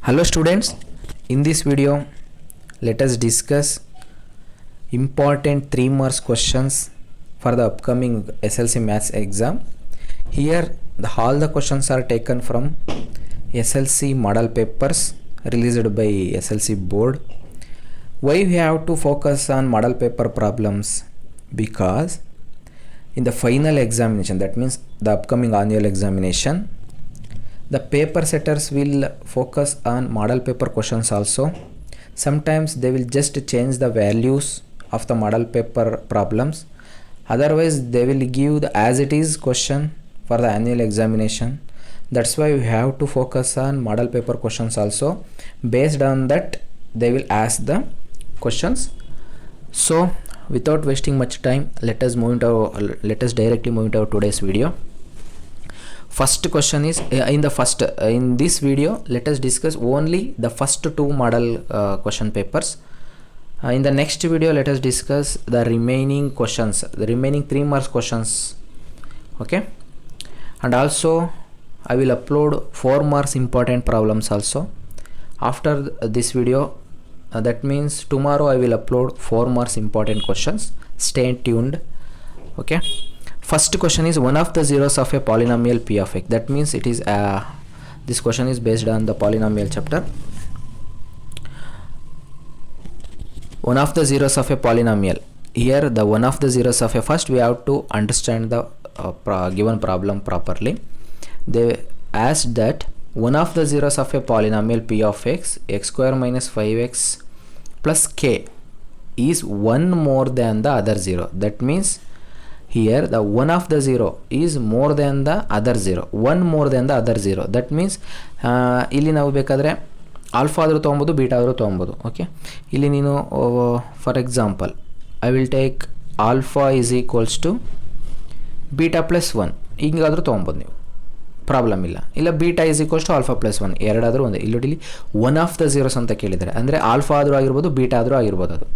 Hello students, in this video let us discuss important 3 marks questions for the upcoming SLC Maths exam. Here all the questions are taken from SLC model papers released by SLC board. Why we have to focus on model paper problems? Because in the final examination, that means the upcoming annual examination, the paper setters will focus on model paper questions also. Sometimes they will just change the values of the model paper problems. Otherwise they will give the as it is question for the annual examination. That's why we have to focus on model paper questions also. Based on that they will ask the questions. So without wasting much time, let us directly move into our today's video. First question is in this video let us discuss only the first two model question papers. In the next video let us discuss the remaining questions, the remaining 3 marks questions. Okay, and also I will upload 4 marks important problems also after this video. That means tomorrow I will upload 4 marks important questions. Stay tuned. Okay, first question is one of the zeros of a polynomial p of x. That means it is this question is based on the polynomial chapter. One of the zeros of a polynomial. Here the one of the zeros of a, first we have to understand the given problem properly. They asked that one of the zeros of a polynomial p of x, x square minus 5x plus k is one more than the other zero. That means here the one of the zero is more than the other zero, one more than the other zero. That means ಇಲ್ಲಿ ನಾವು ಬೇಕಾದರೆ alpha ಆದರೂ ತೊಗೊಬೋದು, beta ಆದರೂ ತೊಗೊಬೋದು. Okay, ಇಲ್ಲಿ ನೀನು for example I will take alpha is equals to beta plus 1 ಹಿಂಗಾದರೂ ತೊಗೊಬೋದು, ನೀವು ಪ್ರಾಬ್ಲಮ್ ಇಲ್ಲ. ಇಲ್ಲ beta is equals to alpha plus 1 ಎರಡಾದರೂ ಒಂದೇ. ಇಲ್ಲಿ ಒನ್ ಆಫ್ ದ ಝೀರೋಸ್ ಅಂತ ಕೇಳಿದ್ದಾರೆ, ಅಂದರೆ ಆಲ್ಫಾ ಆದರೂ ಆಗಿರ್ಬೋದು, ಬೀಟಾ ಆದರೂ ಆಗಿರ್ಬೋದು. ಅದು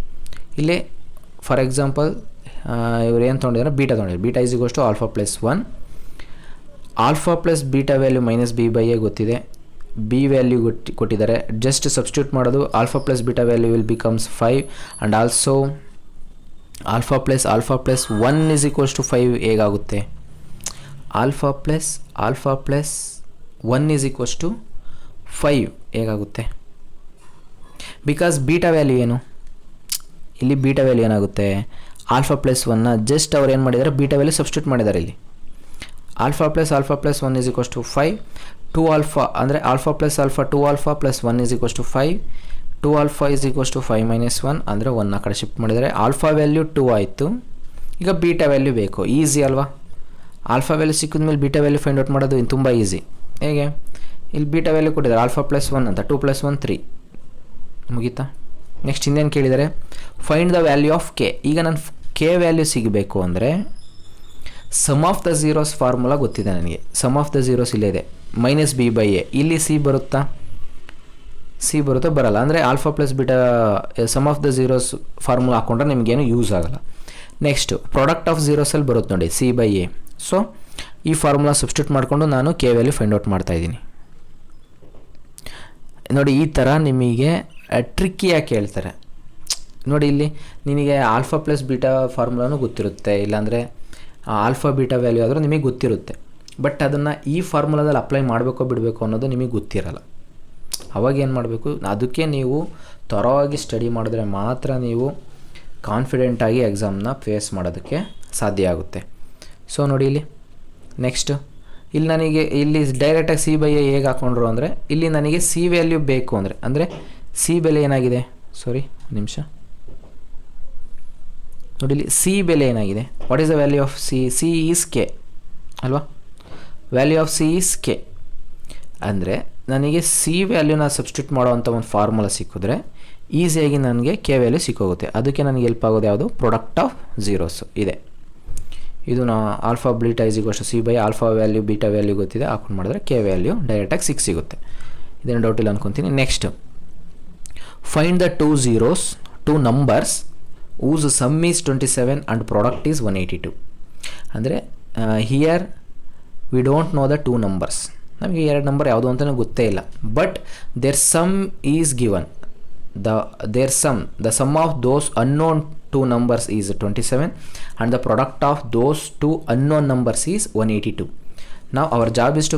ಇಲ್ಲಿ ಫಾರ್ ಎಕ್ಸಾಂಪಲ್ ಇವ್ರು ಏನು ತೊಗೊಂಡಿದ್ದಾರೆ, ಬೀಟಾ ತೊಗೊಂಡಿದ್ದಾರೆ. Beta is equals to alpha plus 1. Alpha plus beta value minus B by A ಗೊತ್ತಿದೆ, ಬಿ ವ್ಯಾಲ್ಯೂ ಕೊಟ್ಟಿದ್ದಾರೆ. ಜಸ್ಟ್ ಸಬ್ಸ್ಟಿಟ್ಯೂಟ್ ಮಾಡೋದು. Alpha plus beta value will becomes 5 and also alpha plus 1 is equals to 5 ಹೇಗಾಗುತ್ತೆ? Alpha plus 1 is equals to 5 ಹೇಗಾಗುತ್ತೆ? Because beta value ಏನು, ಇಲ್ಲಿ beta value ಏನಾಗುತ್ತೆ? Alpha plus 1ನ just ಅವ್ರು ಏನು ಮಾಡಿದ್ದಾರೆ, ಬೀಟಾ ವ್ಯಾಲ್ಯೂ ಸಬ್ಸ್ಟಿಟ್ಯೂಟ್ ಮಾಡಿದ್ದಾರೆ. ಇಲ್ಲಿ alpha plus 1 is equals to 5. 2 alpha ಅಂದರೆ alpha plus 2 alpha plus 1 is equals to 5. 2 alpha is equals to 5 minus 1 ಅಂದರೆ 1 ಆ ಕಡೆ ಶಿಫ್ಟ್ ಮಾಡಿದ್ದಾರೆ. ಆಲ್ಫಾ ವ್ಯಾಲ್ಯೂ 2 ಆಯಿತು. ಈಗ ಬೀಟಾ ವ್ಯಾಲ್ಯೂ ಬೇಕು. ಈಸಿ ಅಲ್ವಾ? ಆಲ್ಫಾ ವ್ಯಾಲ್ಯೂ ಸಿಕ್ಕಿದ ಮೇಲೆ ಬೀಟಾ ವ್ಯಾಲ್ಯೂ ಫೈಂಡ್ ಔಟ್ ಮಾಡೋದು ಇನ್ನು ತುಂಬ ಈಸಿ. ಹೇಗೆ? ಇಲ್ಲಿ ಬೀಟಾ ವ್ಯಾಲ್ಯೂ ಕೊಟ್ಟಿದ್ದಾರೆ ಆಲ್ಫಾ ಪ್ಲಸ್ 1 ಅಂತ. 2 ಪ್ಲಸ್ 1 3 ಮುಗೀತಾ? ನೆಕ್ಸ್ಟ್ ಇನ್ನೇನು ಕೇಳಿದ್ದಾರೆ, find the value of K. ಈಗ ನಾನು ಕೆ ವ್ಯಾಲ್ಯೂ ಸಿಗಬೇಕು ಅಂದರೆ sum of the zeros formula ಗೊತ್ತಿದೆ ನನಗೆ. ಸಮ್ ಆಫ್ ದ ಝೀರೋಸ್ ಇಲ್ಲೇ ಇದೆ, ಮೈನಸ್ ಬಿ ಬೈ ಎ. ಇಲ್ಲಿ ಸಿ ಬರುತ್ತಾ? ಸಿ ಬರುತ್ತಾ? ಬರಲ್ಲ. ಅಂದರೆ alpha plus beta sum of the zeros formula ಹಾಕೊಂಡ್ರೆ ನಿಮಗೇನು ಯೂಸ್ ಆಗೋಲ್ಲ. ನೆಕ್ಸ್ಟು ಪ್ರಾಡಕ್ಟ್ ಆಫ್ ಝೀರೋಸಲ್ಲಿ ಬರುತ್ತೆ ನೋಡಿ, ಸಿ ಬೈ ಎ. ಸೊ ಈ ಫಾರ್ಮುಲಾ ಸಬ್ಸ್ಟಿಟ್ಯೂಟ್ ಮಾಡಿಕೊಂಡು ನಾನು ಕೆ ವ್ಯಾಲ್ಯೂ ಫೈಂಡ್ ಔಟ್ ಮಾಡ್ತಾಯಿದ್ದೀನಿ. ನೋಡಿ ಈ ಥರ ನಿಮಗೆ ಟ್ರಿಕ್ಕಿಯಾಗಿ ಕೇಳ್ತಾರೆ. ನೋಡಿ ಇಲ್ಲಿ ನಿನಗೆ ಆಲ್ಫಾ ಪ್ಲಸ್ ಬೀಟಾ ಫಾರ್ಮುಲಾನು ಗೊತ್ತಿರುತ್ತೆ, ಇಲ್ಲಾಂದರೆ ಆಲ್ಫಾ ಬೀಟಾ ವ್ಯಾಲ್ಯೂ ಆದರೂ ನಿಮಗೆ ಗೊತ್ತಿರುತ್ತೆ. ಬಟ್ ಅದನ್ನು ಈ ಫಾರ್ಮುಲಾದಲ್ಲಿ ಅಪ್ಲೈ ಮಾಡಬೇಕೋ ಬಿಡಬೇಕು ಅನ್ನೋದು ನಿಮಗೆ ಗೊತ್ತಿರಲ್ಲ. ಅವಾಗ ಏನು ಮಾಡಬೇಕು, ಅದಕ್ಕೆ ನೀವು ಥoroವಾಗಿ ಸ್ಟಡಿ ಮಾಡಿದ್ರೆ ಮಾತ್ರ ನೀವು ಕಾನ್ಫಿಡೆಂಟಾಗಿ ಎಕ್ಸಾಮ್ನ ಫೇಸ್ ಮಾಡೋದಕ್ಕೆ ಸಾಧ್ಯ ಆಗುತ್ತೆ. ಸೊ ನೋಡಿ ಇಲ್ಲಿ ನೆಕ್ಸ್ಟ್ ಇಲ್ಲಿ ನನಗೆ ಇಲ್ಲಿ ಡೈರೆಕ್ಟಾಗಿ ಸಿ ಬೈ ಎ ಹೇಗೆ ಹಾಕ್ಕೊಂಡ್ರು ಅಂದರೆ, ಇಲ್ಲಿ ನನಗೆ ಸಿ ವ್ಯಾಲ್ಯೂ ಬೇಕು ಅಂದರೆ ಸಿ ಬೆಲೆ ಏನಾಗಿದೆ, ಸಾರಿ ನಿಮಿಷ ನೋಡಿ, ಇಲ್ಲಿ ಸಿ ಬೆಲೆ ಏನಾಗಿದೆ? What is the value of C? C is K ಅಲ್ವಾ? Value of C is K. ಅಂದರೆ ನನಗೆ ಸಿ ವ್ಯಾಲ್ಯೂನ ಸಬ್ಸ್ಟಿಟ್ಯೂಟ್ ಮಾಡೋವಂಥ ಒಂದು ಫಾರ್ಮುಲಾ ಸಿಕ್ಕಿದ್ರೆ ಈಸಿಯಾಗಿ ನನಗೆ ಕೆ ವ್ಯಾಲ್ಯೂ ಸಿಕ್ಕೋಗುತ್ತೆ. ಅದಕ್ಕೆ ನನಗೆ ಹೆಲ್ಪ್ ಆಗೋದು ಯಾವುದು? ಪ್ರಾಡಕ್ಟ್ ಆಫ್ ಝೀರೋಸು ಇದೆ. ಇದು ನಾ alpha beta is equals to C by alpha value beta value ಗೊತ್ತಿದೆ, ಹಾಕೊಂಡು ಮಾಡಿದ್ರೆ ಕೆ ವ್ಯಾಲ್ಯೂ ಡೈರೆಕ್ಟಾಗಿ 6 ಸಿಗುತ್ತೆ. ಇದೇನು ಡೌಟ್ ಇಲ್ಲ ಅಂದ್ಕೊತೀನಿ. Next find the 2 numbers whose sum is 27 and product is 182. ಅಂದರೆ here we don't know the two numbers. ನಮಗೆ 2 ನಂಬರ್ ಯಾವುದು ಅಂತಲೂ ಗೊತ್ತೇ ಇಲ್ಲ. But there sum is given. The sum of those unknown 2 numbers is 27 and the product of those 2 unknown numbers is 182. Now our job is to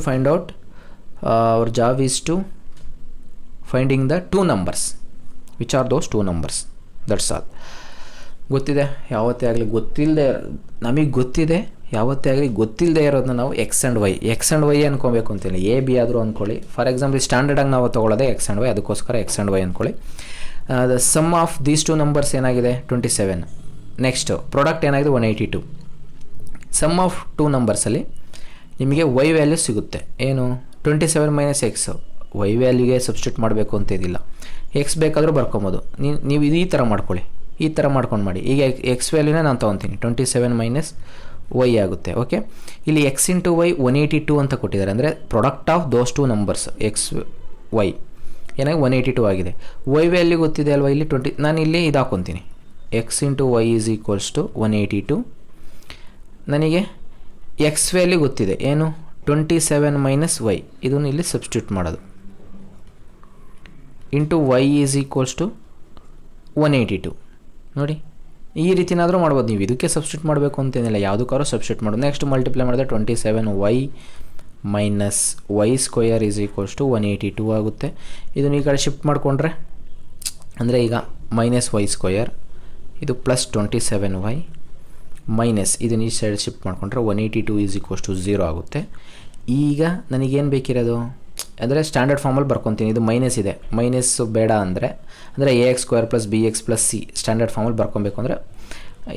finding the 2 numbers. Which are those 2 numbers? That's all. ಗೊತ್ತಿದೆ ಯಾವತ್ತೇ ಆಗಲಿ ನಮಗೆ ಗೊತ್ತಿದೆ ಯಾವತ್ತೇ ಆಗಲಿ ಗೊತ್ತಿಲ್ಲದೆ ಇರೋದನ್ನ ನಾವು X and Y ಅಂದ್ಕೊಬೇಕು ಅಂತೇಳಿ. A B ಆದರೂ ಅಂದ್ಕೊಳ್ಳಿ. ಫಾರ್ ಎಕ್ಸಾಂಪಲ್ ಸ್ಟ್ಯಾಂಡರ್ಡಾಗಿ ನಾವು ತೊಗೊಳ್ಳೋದೇ ಎಕ್ಸ್ ಆ್ಯಂಡ್ ವೈ, ಅದಕ್ಕೋಸ್ಕರ ಎಕ್ಸ್ ಆ್ಯಂಡ್ ವೈ ಅಂದ್ಕೊಳ್ಳಿ. The sum of these 2 numbers ಏನಾಗಿದೆ 27. ನೆಕ್ಸ್ಟು ಪ್ರಾಡಕ್ಟ್ ಏನಾಗಿದೆ 182. ಸಮ್ ಆಫ್ 2 ನಂಬರ್ಸಲ್ಲಿ ನಿಮಗೆ ವೈ ವ್ಯಾಲ್ಯೂ ಸಿಗುತ್ತೆ. ಏನು 27 ಮೈನಸ್ ಎಕ್ಸ್. ವೈ ವ್ಯಾಲ್ಯೂಗೆ ಸಬ್ಸ್ಟಿಟ್ಯೂಟ್ ಮಾಡಬೇಕು ಅಂತಿದ್ದಿಲ್ಲ. ಎಕ್ಸ್ ಬೇಕಾದರೂ ಬರ್ಕೊಬೋದು. ನೀವು ಈ ಥರ ಮಾಡ್ಕೊಳ್ಳಿ, ಈ ಥರ ಮಾಡ್ಕೊಂಡು ಮಾಡಿ. ಈಗ ಎಕ್ಸ್ ವ್ಯಾಲ್ಯೂನ ನಾನು ತೊಗೊತೀನಿ. 27 ಮೈನಸ್ ವೈ ಆಗುತ್ತೆ. ಓಕೆ, ಇಲ್ಲಿ ಎಕ್ಸ್ ಇಂಟು ವೈ 182 ಅಂತ ಕೊಟ್ಟಿದ್ದಾರೆ. ಅಂದರೆ product of those 2 numbers X Y ಏನಾಗಿ 182 ಆಗಿದೆ. ವೈ ವ್ಯಾಲ್ಯೂ ಗೊತ್ತಿದೆ ಅಲ್ವಾ, ಇಲ್ಲಿ 20. ನಾನು ಇಲ್ಲಿ ಇದು ಹಾಕ್ಕೊತೀನಿ. X into Y is equals to 182. ನನಗೆ ಎಕ್ಸ್ ವ್ಯಾಲ್ಯೂ ಗೊತ್ತಿದೆ ಏನು 27 ಮೈನಸ್ ವೈ. ಇದನ್ನು ಇಲ್ಲಿ ಸಬ್ಸ್ಟಿಟ್ಯೂಟ್ ಮಾಡೋದು. Into Y is equals to 182. ನೋಡಿ, ಈ ರೀತಿನಾದರೂ ಮಾಡ್ಬೋದು. ನೀವು ಇದಕ್ಕೆ ಸಬ್ಸ್ಟಿಟ್ಯೂಟ್ ಮಾಡಬೇಕು ಅಂತೇನಿಲ್ಲ, ಯಾವುದಕ್ಕಾದ್ರೂ ಸಬ್ಸ್ಟಿಟ್ಯೂಟ್ ಮಾಡೋದು. ನೆಕ್ಸ್ಟ್ ಮಲ್ಟಿಪ್ಲೈ ಮಾಡಿದ್ರೆ 27 y minus y square is equals to 182 ಆಗುತ್ತೆ. ಇದನ್ನು ಈ ಕಡೆ ಶಿಫ್ಟ್ ಮಾಡಿಕೊಂಡ್ರೆ ಅಂದರೆ ಈಗ ಮೈನಸ್ ವೈ ಸ್ಕ್ವಯರ್, ಇದು ಪ್ಲಸ್ 27 ವೈ ಮೈನಸ್ ಇದನ್ನು ಈ ಸೈಡ್ ಶಿಫ್ಟ್ ಮಾಡಿಕೊಂಡ್ರೆ 182 ಈಸ್ ಈಕ್ವಲ್ಸ್ ಟು 0 ಆಗುತ್ತೆ. ಈಗ ನನಗೇನು ಬೇಕಿರೋದು ಅಂದರೆ ಸ್ಟ್ಯಾಂಡರ್ಡ್ ಫಾರ್ಮಲ್ಲಿ ಬರ್ಕೊತೀನಿ. ಇದು ಮೈನಸ್ ಇದೆ, ಮೈನಸ್ಸು ಬೇಡ ಅಂದರೆ A X square plus B X plus C standard ಫಾರ್ಮಲ್ಲಿ ಬರ್ಕೊಬೇಕು. ಅಂದರೆ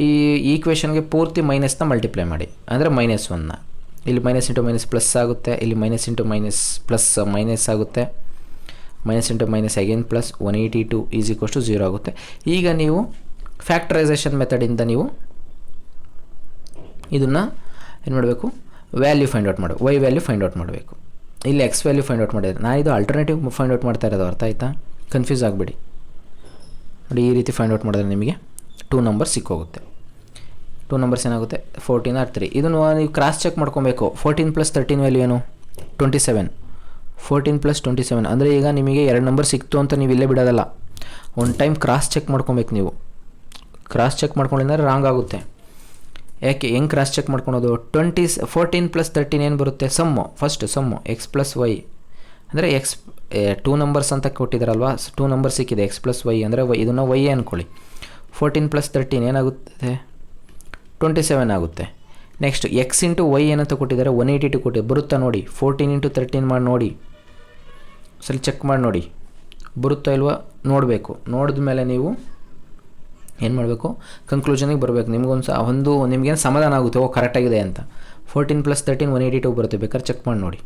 ಈ ಈಕ್ವೇಷನ್ಗೆ ಪೂರ್ತಿ ಮೈನಸ್ನ ಮಲ್ಟಿಪ್ಲೈ ಮಾಡಿ. ಅಂದರೆ -1ನ ಇಲ್ಲಿ ಮೈನಸ್ ಇಂಟು ಮೈನಸ್ ಪ್ಲಸ್ ಆಗುತ್ತೆ, ಇಲ್ಲಿ minus into minus plus minus ಆಗುತ್ತೆ, minus into minus again plus 182 is equals to 0 ಆಗುತ್ತೆ. ಈಗ ನೀವು ಫ್ಯಾಕ್ಟರೈಸೇಷನ್ ಮೆಥಡಿಂದ ನೀವು ಇದನ್ನು ಏನು ಮಾಡಬೇಕು, ವ್ಯಾಲ್ಯೂ ಫೈಂಡ್ ಔಟ್ ಮಾಡಬೇಕು. ವೈ ವ್ಯಾಲ್ಯೂ ಫೈಂಡ್ ಔಟ್ ಮಾಡಬೇಕು. ಇಲ್ಲಿ ಎಕ್ಸ್ ವ್ಯಾಲ್ಯೂ ಫೈಂಡ್ ಔಟ್ ಮಾಡಿದ್ರೆ ನಾನು ಇದು ಆಲ್ಟರ್ನೇಟಿವ್ ಫೈಂಡ್ ಔಟ್ ಮಾಡ್ತಾ ಇರೋದು, ಅರ್ಥ ಆಯ್ತಾ? ಕನ್ಫ್ಯೂಸ್ ಆಗಬೇಡಿ. ನೋಡಿ, ಈ ರೀತಿ ಫೈಂಡ್ ಔಟ್ ಮಾಡಿದ್ರೆ ನಿಮಗೆ 2 ನಂಬರ್ಸ್ ಸಿಕ್ಕೋಗುತ್ತೆ. 2 ನಂಬರ್ಸ್ ಏನಾಗುತ್ತೆ 14 ಆರ್ 3. ಇದನ್ನು ನೀವು ಕ್ರಾಸ್ ಚೆಕ್ ಮಾಡ್ಕೊಬೇಕು. 14 ಪ್ಲಸ್ 13 ವ್ಯಾಲ್ಯೂ ಏನು 27. 14 ಪ್ಲಸ್ 27 ಅಂದರೆ ಈಗ ನಿಮಗೆ 2 ನಂಬರ್ ಸಿಕ್ತು ಅಂತ ನೀವು ಇಲ್ಲೇ ಬಿಡೋದಲ್ಲ, ಒನ್ ಟೈಮ್ ಕ್ರಾಸ್ ಚೆಕ್ ಮಾಡ್ಕೊಬೇಕು. ನೀವು ಕ್ರಾಸ್ ಚೆಕ್ ಮಾಡ್ಕೊಂಡಿದ್ರೆ ರಾಂಗ್ ಆಗುತ್ತೆ. ಯಾಕೆ, ಹೆಂಗೆ ಕ್ರಾಸ್ ಚೆಕ್ ಮಾಡ್ಕೊಳೋದು? 14 ಪ್ಲಸ್ 13 ಏನು ಬರುತ್ತೆ, first sum x plus y ಅಂದರೆ ಎಕ್ಸ್ 2 ನಂಬರ್ಸ್ ಅಂತ ಕೊಟ್ಟಿದ್ದಾರಲ್ವಾ, 2 ನಂಬರ್ ಸಿಕ್ಕಿದೆ ಎಕ್ಸ್ ಪ್ಲಸ್ ವೈ ಅಂದರೆ ಇದನ್ನು ವೈ ಅಂದ್ಕೊಳ್ಳಿ. 14 ಪ್ಲಸ್ 13 ಏನಾಗುತ್ತೆ 27 ಆಗುತ್ತೆ. ನೆಕ್ಸ್ಟ್ ಎಕ್ಸ್ ಇಂಟು ವೈ ಏನಂತ ಕೊಟ್ಟಿದ್ದಾರೆ 182 ಕೊಟ್ಟಿದ್ದಾರೆ, ಬರುತ್ತಾ ನೋಡಿ. 14 ಇಂಟು 13 ಮಾಡಿ ನೋಡಿ, ಸರಿ ಚೆಕ್ ಮಾಡಿ ನೋಡಿ ಬರುತ್ತಾ ಇಲ್ವಾ ನೋಡಬೇಕು. ನೋಡಿದ ಮೇಲೆ ನೀವು ಏನು ಮಾಡಬೇಕು, ಕನ್ಕ್ಲೂಷನಿಗೆ ಬರಬೇಕು. ನಿಮಗೇನು ಸಮಾಧಾನ ಆಗುತ್ತೆ, ಕರೆಕ್ಟಾಗಿದೆ ಅಂತ. 14 ಪ್ಲಸ್ 13 182 ಬರುತ್ತೆ, ಬೇಕಾದ್ರೆ ಚೆಕ್ ಮಾಡಿ ನೋಡಿ.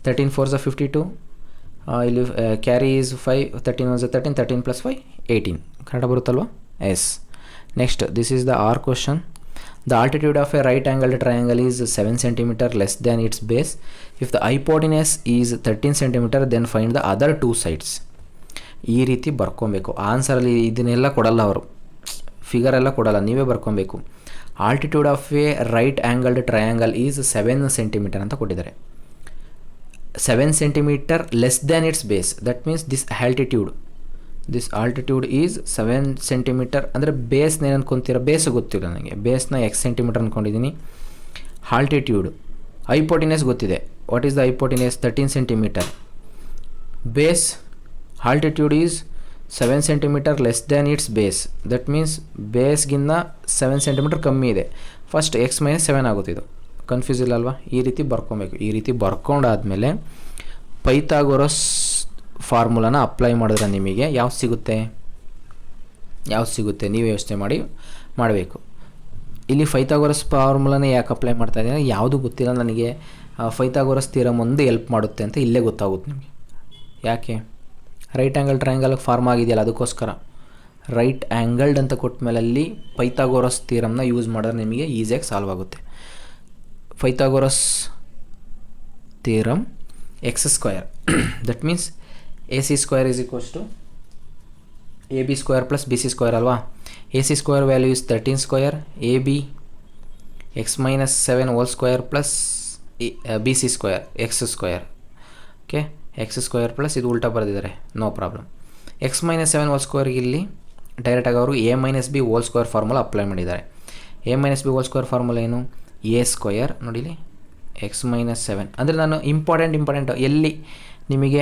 13 4 52, ಇಲ್ಲಿ ಕ್ಯಾರಿ ಈಸ್ 5, 13 1 13, 13 ಪ್ಲಸ್ 5 18. ಕರೆಕ್ಟಾಗಿ ಬರುತ್ತಲ್ವಾ? Yes. Next this is the our question. The altitude of a right angled triangle is 7 cm less than its base. If the hypotenuse is 13 cm then find the other 2 sides. ಈ ರೀತಿ ಬರ್ಕೊಬೇಕು. ಆನ್ಸರಲ್ಲಿ ಇದನ್ನೆಲ್ಲ ಕೊಡಲ್ಲ ಅವರು, ಫಿಗರೆಲ್ಲ ಕೊಡಲ್ಲ, ನೀವೇ ಬರ್ಕೊಬೇಕು. Altitude of a right angled triangle is 7 cm ಅಂತ ಕೊಟ್ಟಿದ್ದಾರೆ. 7 cm less than its base, that means this altitude is 7 cm ಅಂದರೆ ಬೇಸ್ನ ಏನು ಅಂದ್ಕೊತೀರ, ಬೇಸ್ ಗೊತ್ತಿಲ್ಲ ನನಗೆ, ಬೇಸ್ನ x ಸೆಂಟಿಮೀಟರ್ ಅಂದ್ಕೊಂಡಿದ್ದೀನಿ. ಆಲ್ಟಿಟ್ಯೂಡ್ ಹೈಪೋಟಿನಸ್ ಗೊತ್ತಿದೆ, what is the hypotenuse 13 cm. Base altitude is 7 cm less than its base, that means ಬೇಸ್ಗಿನ್ನ 7 cm ಕಮ್ಮಿ ಇದೆ. ಫಸ್ಟ್ ಎಕ್ಸ್ ಮೈನಸ್ 7 ಆಗುತ್ತೆ. ಇದು ಕನ್ಫ್ಯೂಸ್ ಇಲ್ಲ ಅಲ್ವಾ? ಈ ರೀತಿ ಬರ್ಕೊಬೇಕು. ಈ ರೀತಿ ಬರ್ಕೊಂಡಾದಮೇಲೆ ಪೈಥಾಗೋರಸ್ ಫಾರ್ಮುಲಾನ ಅಪ್ಲೈ ಮಾಡಿದ್ರೆ ನಿಮಗೆ ಯಾವ್ದು ಸಿಗುತ್ತೆ ನೀವೇ ಯೋಚನೆ ಮಾಡಬೇಕು. ಇಲ್ಲಿ ಪೈಥಾಗೋರಸ್ ಫಾರ್ಮುಲಾನೇ ಯಾಕೆ ಅಪ್ಲೈ ಮಾಡ್ತಾ ಇದ್ದೀನಿ, ಯಾವುದು ಗೊತ್ತಿಲ್ಲ ನನಗೆ. ಪೈಥಾಗೋರಸ್ ಥಿಯರಮ್ ಒಂದು ಹೆಲ್ಪ್ ಮಾಡುತ್ತೆ ಅಂತ ಇಲ್ಲೇ ಗೊತ್ತಾಗುತ್ತೆ ನಿಮಗೆ. ಯಾಕೆ, ರೈಟ್ ಆ್ಯಂಗಲ್ ಟ್ರಯಾಂಗಲ್ಗೆ ಫಾರ್ಮ್ ಆಗಿದೆಯಲ್ಲ, ಅದಕ್ಕೋಸ್ಕರ. ರೈಟ್ ಆ್ಯಂಗಲ್ಡ್ ಅಂತ ಕೊಟ್ಟ ಮೇಲೆ ಅಲ್ಲಿ ಪೈಥಾಗೋರಸ್ ಥಿಯರಮ್ನ ಯೂಸ್ ಮಾಡಿದ್ರೆ ನಿಮಗೆ ಈಸಿಯಾಗಿ ಸಾಲ್ವ್ ಆಗುತ್ತೆ. Pythagoras theorem X square that means AC square is equals to AB square plus BC square ಅಲ್ವಾ. AC square value is 13 square, AB x minus 7 whole square plus B C square X square. Okay, X square plus ಇದು ಉಲ್ಟಾ ಬರೆದಿದ್ದಾರೆ, no problem. X minus 7 whole ಸ್ಕ್ವೇರ್ಗೆ ಇಲ್ಲಿ ಡೈರೆಕ್ಟಾಗಿ ಅವರು A minus B whole square formula apply ಮಾಡಿದ್ದಾರೆ. A minus B whole square formula ಏನು? A square ನೋಡಿಲಿ ಎಕ್ಸ್ ಮೈನಸ್ 7. ಅಂದರೆ ನಾನು ಇಂಪಾರ್ಟೆಂಟ್ ಎಲ್ಲಿ ನಿಮಗೆ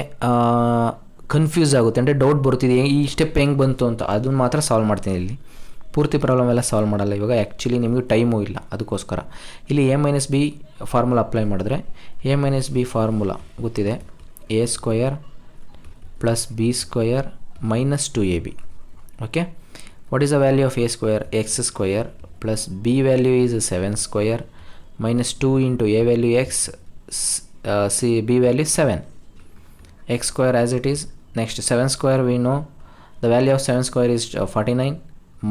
ಕನ್ಫ್ಯೂಸ್ ಆಗುತ್ತೆ ಅಂದರೆ ಡೌಟ್ ಬರ್ತಿದೆ ಈ ಸ್ಟೆಪ್ ಹೆಂಗೆ ಬಂತು ಅಂತ, ಅದನ್ನು ಮಾತ್ರ ಸಾಲ್ವ್ ಮಾಡ್ತೀನಿ. ಇಲ್ಲಿ ಪೂರ್ತಿ ಪ್ರಾಬ್ಲಮ್ ಎಲ್ಲ ಸಾಲ್ವ್ ಮಾಡಲ್ಲ ಇವಾಗ, ಆ್ಯಕ್ಚುಲಿ ನಿಮಗೆ ಟೈಮು ಇಲ್ಲ, ಅದಕ್ಕೋಸ್ಕರ ಇಲ್ಲಿ A minus B formula apply ಮಾಡಿದ್ರೆ ಎ ಮೈನಸ್ ಬಿ ಫಾರ್ಮುಲಾ ಗೊತ್ತಿದೆ, A square plus B square minus 2ab. Okay, what is the value of A square? X square plus B value is 7 square minus 2 into a value x, c b value 7, x square as it is. Next 7 square we know the value of 7 square is 49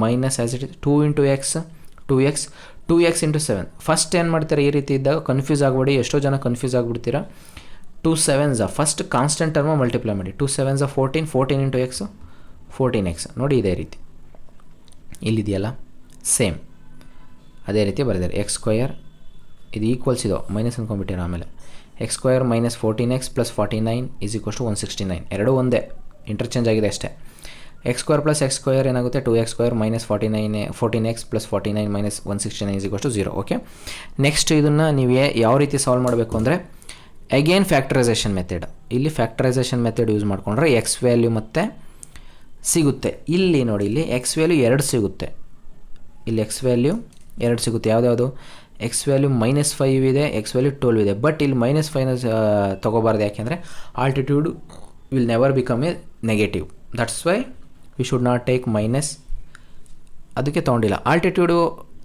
minus as it is 2 into x 2x into 7. First ಏನು ಮಾಡ್ತಾರೆ, ಈ ರೀತಿ ಇದ್ದಾಗ confuse ಆಗಬೇಡಿ. ಎಷ್ಟೋ ಜನ confuse ಆಗಿಬಿಡ್ತೀರಾ. 2 7s first constant term multiply ಮಾಡಿ. 2 7s 14 into x 14x. ನೋಡಿ ಇದೇ ರೀತಿ ಇಲ್ಲಿದೆಯಲ್ಲ, ಸೇಮ್ ಅದೇ ರೀತಿ ಬರೆದಿದ್ದಾರೆ. ಎಕ್ಸ್ ಸ್ಕ್ವಯರ್ ಇದು ಈಕ್ವಲ್ಸ್ ಇದು ಮೈನಸ್ ಅಂದ್ಕೊಂಡ್ಬಿಟ್ಟಿರೋ, ಆಮೇಲೆ x square minus 14x plus 49 is equals to 169. ಎರಡೂ ಒಂದೇ, ಇಂಟರ್ಚೇಂಜ್ ಆಗಿದೆ ಅಷ್ಟೇ. X square plus x square ಏನಾಗುತ್ತೆ? 2x square minus 14x plus 49 minus 169 is equals to 0. Okay, next ಇದನ್ನು ನೀವು ಯಾವ ರೀತಿ ಸಾಲ್ವ್ ಮಾಡಬೇಕು ಅಂದರೆ ಅಗೇನ್ ಫ್ಯಾಕ್ಟರೈಸೇಷನ್ ಮೆಥಡ್. ಇಲ್ಲಿ ಫ್ಯಾಕ್ಟರೈಸೇಷನ್ ಮೆಥಡ್ ಯೂಸ್ ಮಾಡಿಕೊಂಡ್ರೆ ಎಕ್ಸ್ ವ್ಯಾಲ್ಯೂ ಮತ್ತೆ ಸಿಗುತ್ತೆ. ಇಲ್ಲಿ ನೋಡಿ, ಇಲ್ಲಿ ಎಕ್ಸ್ ವ್ಯಾಲ್ಯೂ 2 ಸಿಗುತ್ತೆ. ಇಲ್ಲಿ ಎಕ್ಸ್ ವ್ಯಾಲ್ಯೂ 2 ಸಿಗುತ್ತೆ. ಯಾವುದ್ಯಾವುದು? ಎಕ್ಸ್ ವ್ಯಾಲ್ಯೂ -5 ಇದೆ, ಎಕ್ಸ್ ವ್ಯಾಲ್ಯೂ 12 ಇದೆ. ಬಟ್ ಇಲ್ಲಿ -5ನ ತೊಗೋಬಾರ್ದು, ಯಾಕೆಂದರೆ altitude will never become A negative. That's why we should not take minus, ಅದಕ್ಕೆ ತೊಗೊಂಡಿಲ್ಲ. ಆಲ್ಟಿಟ್ಯೂಡು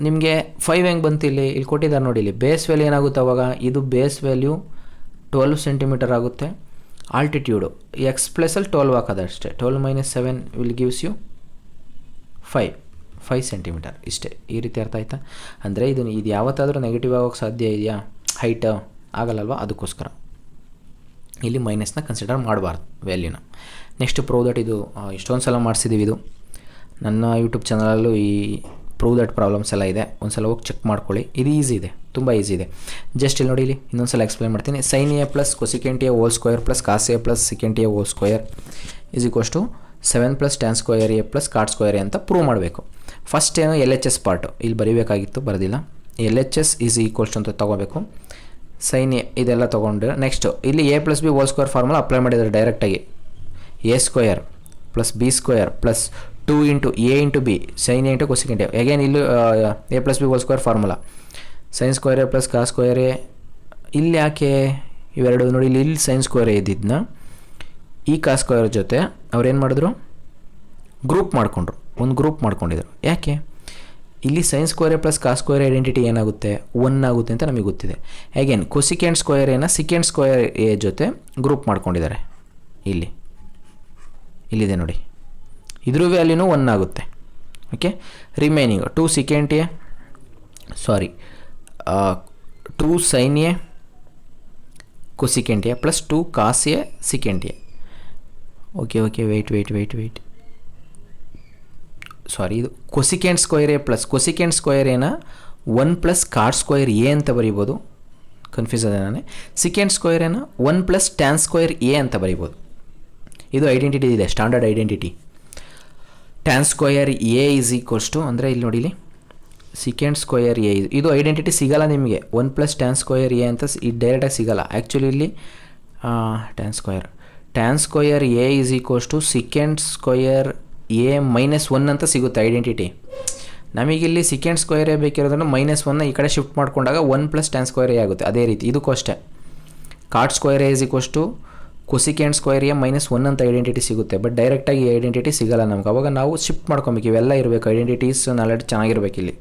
ನಿಮಗೆ 5 ಹೆಂಗೆ ಬಂತು? ಇಲ್ಲಿ ಕೊಟ್ಟಿದ್ದಾರೆ ನೋಡಿ. ಇಲ್ಲಿ ಬೇಸ್ ವ್ಯಾಲ್ಯೂ ಏನಾಗುತ್ತೆ ಅವಾಗ? ಇದು ಬೇಸ್ ವ್ಯಾಲ್ಯೂ 12 ಸೆಂಟಿಮೀಟರ್ ಆಗುತ್ತೆ. ಆಲ್ಟಿಟ್ಯೂಡು ಎಕ್ಸ್ ಪ್ಲಸಲ್ಲಿ 12 ಹಾಕೋದು ಅಷ್ಟೇ. 12 - 7 ವಿಲ್ ಗಿವ್ಸ್ ಯು 5 ಸೆಂಟಿಮೀಟರ್ ಇಷ್ಟೇ. ಈ ರೀತಿ ಅರ್ಥ ಆಯ್ತಾ? ಅಂದರೆ ಇದು ಯಾವತ್ತಾದರೂ ನೆಗೆಟಿವ್ ಆಗೋಕ್ಕೆ ಸಾಧ್ಯ ಇದೆಯಾ? ಹೈಟ್ ಆಗಲ್ಲಲ್ವ, ಅದಕ್ಕೋಸ್ಕರ ಇಲ್ಲಿ ಮೈನಸ್ನ ಕನ್ಸಿಡರ್ ಮಾಡಬಾರ್ದು ವ್ಯಾಲ್ಯೂನ. Next prove that. ಇದು ಇಷ್ಟೊಂದು ಸಲ ಮಾಡಿಸಿದ್ದೀವಿ. ಇದು ನನ್ನ ಯೂಟ್ಯೂಬ್ ಚಾನಲಲ್ಲೂ ಈ ಪ್ರೂವ್ ದಟ್ ಪ್ರಾಬ್ಲಮ್ಸ್ ಎಲ್ಲ ಇದೆ, ಒಂದು ಸಲ ಹೋಗಿ ಚೆಕ್ ಮಾಡ್ಕೊಳ್ಳಿ. ಇದು ಈಸಿ ಇದೆ, ತುಂಬ ಈಸಿ ಇದೆ. ಜಸ್ಟ್ ಇಲ್ಲಿ ನೋಡಿ, ಇಲ್ಲಿ ಇನ್ನೊಂದು ಸಲ ಎಕ್ಸ್ಪ್ಲೇನ್ ಮಾಡ್ತೀನಿ. Sine A plus cosecant A whole square plus cos A plus secant A whole square is equals to 7 plus tan square A plus cot square A ಅಂತ ಪ್ರೂವ್ ಮಾಡಬೇಕು. ಫಸ್ಟ್ ಏನು LHS ಪಾರ್ಟು ಇಲ್ಲಿ ಬರೀಬೇಕಾಗಿತ್ತು, ಬರೆದಿಲ್ಲ. LHS is equals ಅಂತ ತೊಗೋಬೇಕು. Sine A ಇದೆಲ್ಲ ತೊಗೊಂಡು ನೆಕ್ಸ್ಟು ಇಲ್ಲಿ A plus B whole square formula apply ಮಾಡಿದ್ದಾರೆ ಡೈರೆಕ್ಟಾಗಿ. A square plus B square plus 2 into A into B sine A into cosecant A. Again ಇಲ್ಲಿ A plus B whole square formula sine square A plus cos square A. ಇಲ್ಲಿ ಯಾಕೆ ಇವೆರಡು ನೋಡಿ, ಇಲ್ಲಿ sine square A ಇದ್ದಿದ್ದನ್ನ ಈ cos square ಜೊತೆ ಅವ್ರೇನು ಮಾಡಿದ್ರು? ಗ್ರೂಪ್ ಮಾಡಿಕೊಂಡ್ರು, ಒಂದು ಗ್ರೂಪ್ ಮಾಡ್ಕೊಂಡಿದ್ರು. ಯಾಕೆ? ಇಲ್ಲಿ sine square A plus cos square identity ಏನಾಗುತ್ತೆ? 1 ಆಗುತ್ತೆ ಅಂತ ನಮಗೆ ಗೊತ್ತಿದೆ. ಅಗೇನ್ ಕೊಸಿಕೆಂಟ್ ಸ್ಕ್ವೇರ್ ಎನ ಸಿಕೆಂಟ್ ಸ್ಕ್ವೇರ್ ಎ ಜೊತೆ ಗ್ರೂಪ್ ಮಾಡ್ಕೊಂಡಿದ್ದಾರೆ. ಇಲ್ಲಿದೆ ನೋಡಿ, ಇದ್ರ ವ್ಯಾಲ್ಯೂನು 1 ಆಗುತ್ತೆ. Okay, remaining 2 secant A 2 sine A cosecant A plus 2 cos A secant A. Okay wait sorry, ಇದು cosecant square A plus cosecant square ಎನ 1 ಪ್ಲಸ್ ಕಾಟ್ ಸ್ಕ್ವೇರ್ ಎ ಅಂತ ಬರೀಬೋದು. ಕನ್ಫ್ಯೂಸ್ ಅದೇ ನಾನೇ. ಸಿಕೆಂಟ್ ಸ್ಕ್ವೇರ್ ಎನ 1 ಪ್ಲಸ್ ಟ್ಯಾನ್ ಸ್ಕ್ವೇರ್ ಎ ಅಂತ ಬರೀಬೋದು. ಇದು identity ಇದೆ, standard identity. Tan square A is equals to ಅಂದರೆ ಇಲ್ಲಿ ನೋಡಿ, ಇಲ್ಲಿ ಸಿಕೆಂಟ್ ಸ್ಕ್ವೇರ್ ಎ ಇದು ಐಡೆಂಟಿಟಿ ಸಿಗಲ್ಲ ನಿಮಗೆ. 1 ಪ್ಲಸ್ ಟ್ಯಾನ್ ಸ್ಕ್ವೇರ್ ಎ ಅಂತ ಡೈರೆಕ್ಟಾಗಿ ಸಿಗಲ್ಲ. ಆ್ಯಕ್ಚುಲಿ ಇಲ್ಲಿ tan square A is equals to secant square A -1 ಅಂತ ಸಿಗುತ್ತೆ ಐಡೆಂಟಿಟಿ. ನಮಗಿಲ್ಲಿ ಸಿಕೆಂಟ್ ಸ್ಕ್ವೇರ್ ಎ ಬೇಕಿರೋದನ್ನು -1 ಈ ಕಡೆ ಶಿಫ್ಟ್ ಮಾಡ್ಕೊಂಡಾಗ 1 ಪ್ಲಸ್ ಟ್ಯಾನ್ ಸ್ಕ್ವೇರ್ ಎ ಆಗುತ್ತೆ. ಅದೇ ರೀತಿ ಇದಕ್ಕೂ ಅಷ್ಟೇ. Cot square A is equals to cosecant square A -1 ಅಂತ ಐಡೆಂಟಿಟಿ ಸಿಗುತ್ತೆ. ಬಟ್ ಡೈರೆಕ್ಟಾಗಿ ಐಡೆಂಟಿಟಿ ಸಿಗಲ್ಲ ನಮ್ಗೆ. ಅವಾಗ ನಾವು ಶಿಫ್ಟ್ ಮಾಡ್ಕೊಬೇಕು. ಇವೆಲ್ಲ ಇರಬೇಕು, ಐಡೆಂಟಿಟೀಸ್ ನಾಲೆಡ್ಜ್ ಚೆನ್ನಾಗಿರ್ಬೇಕು ಇಲ್ಲಿ.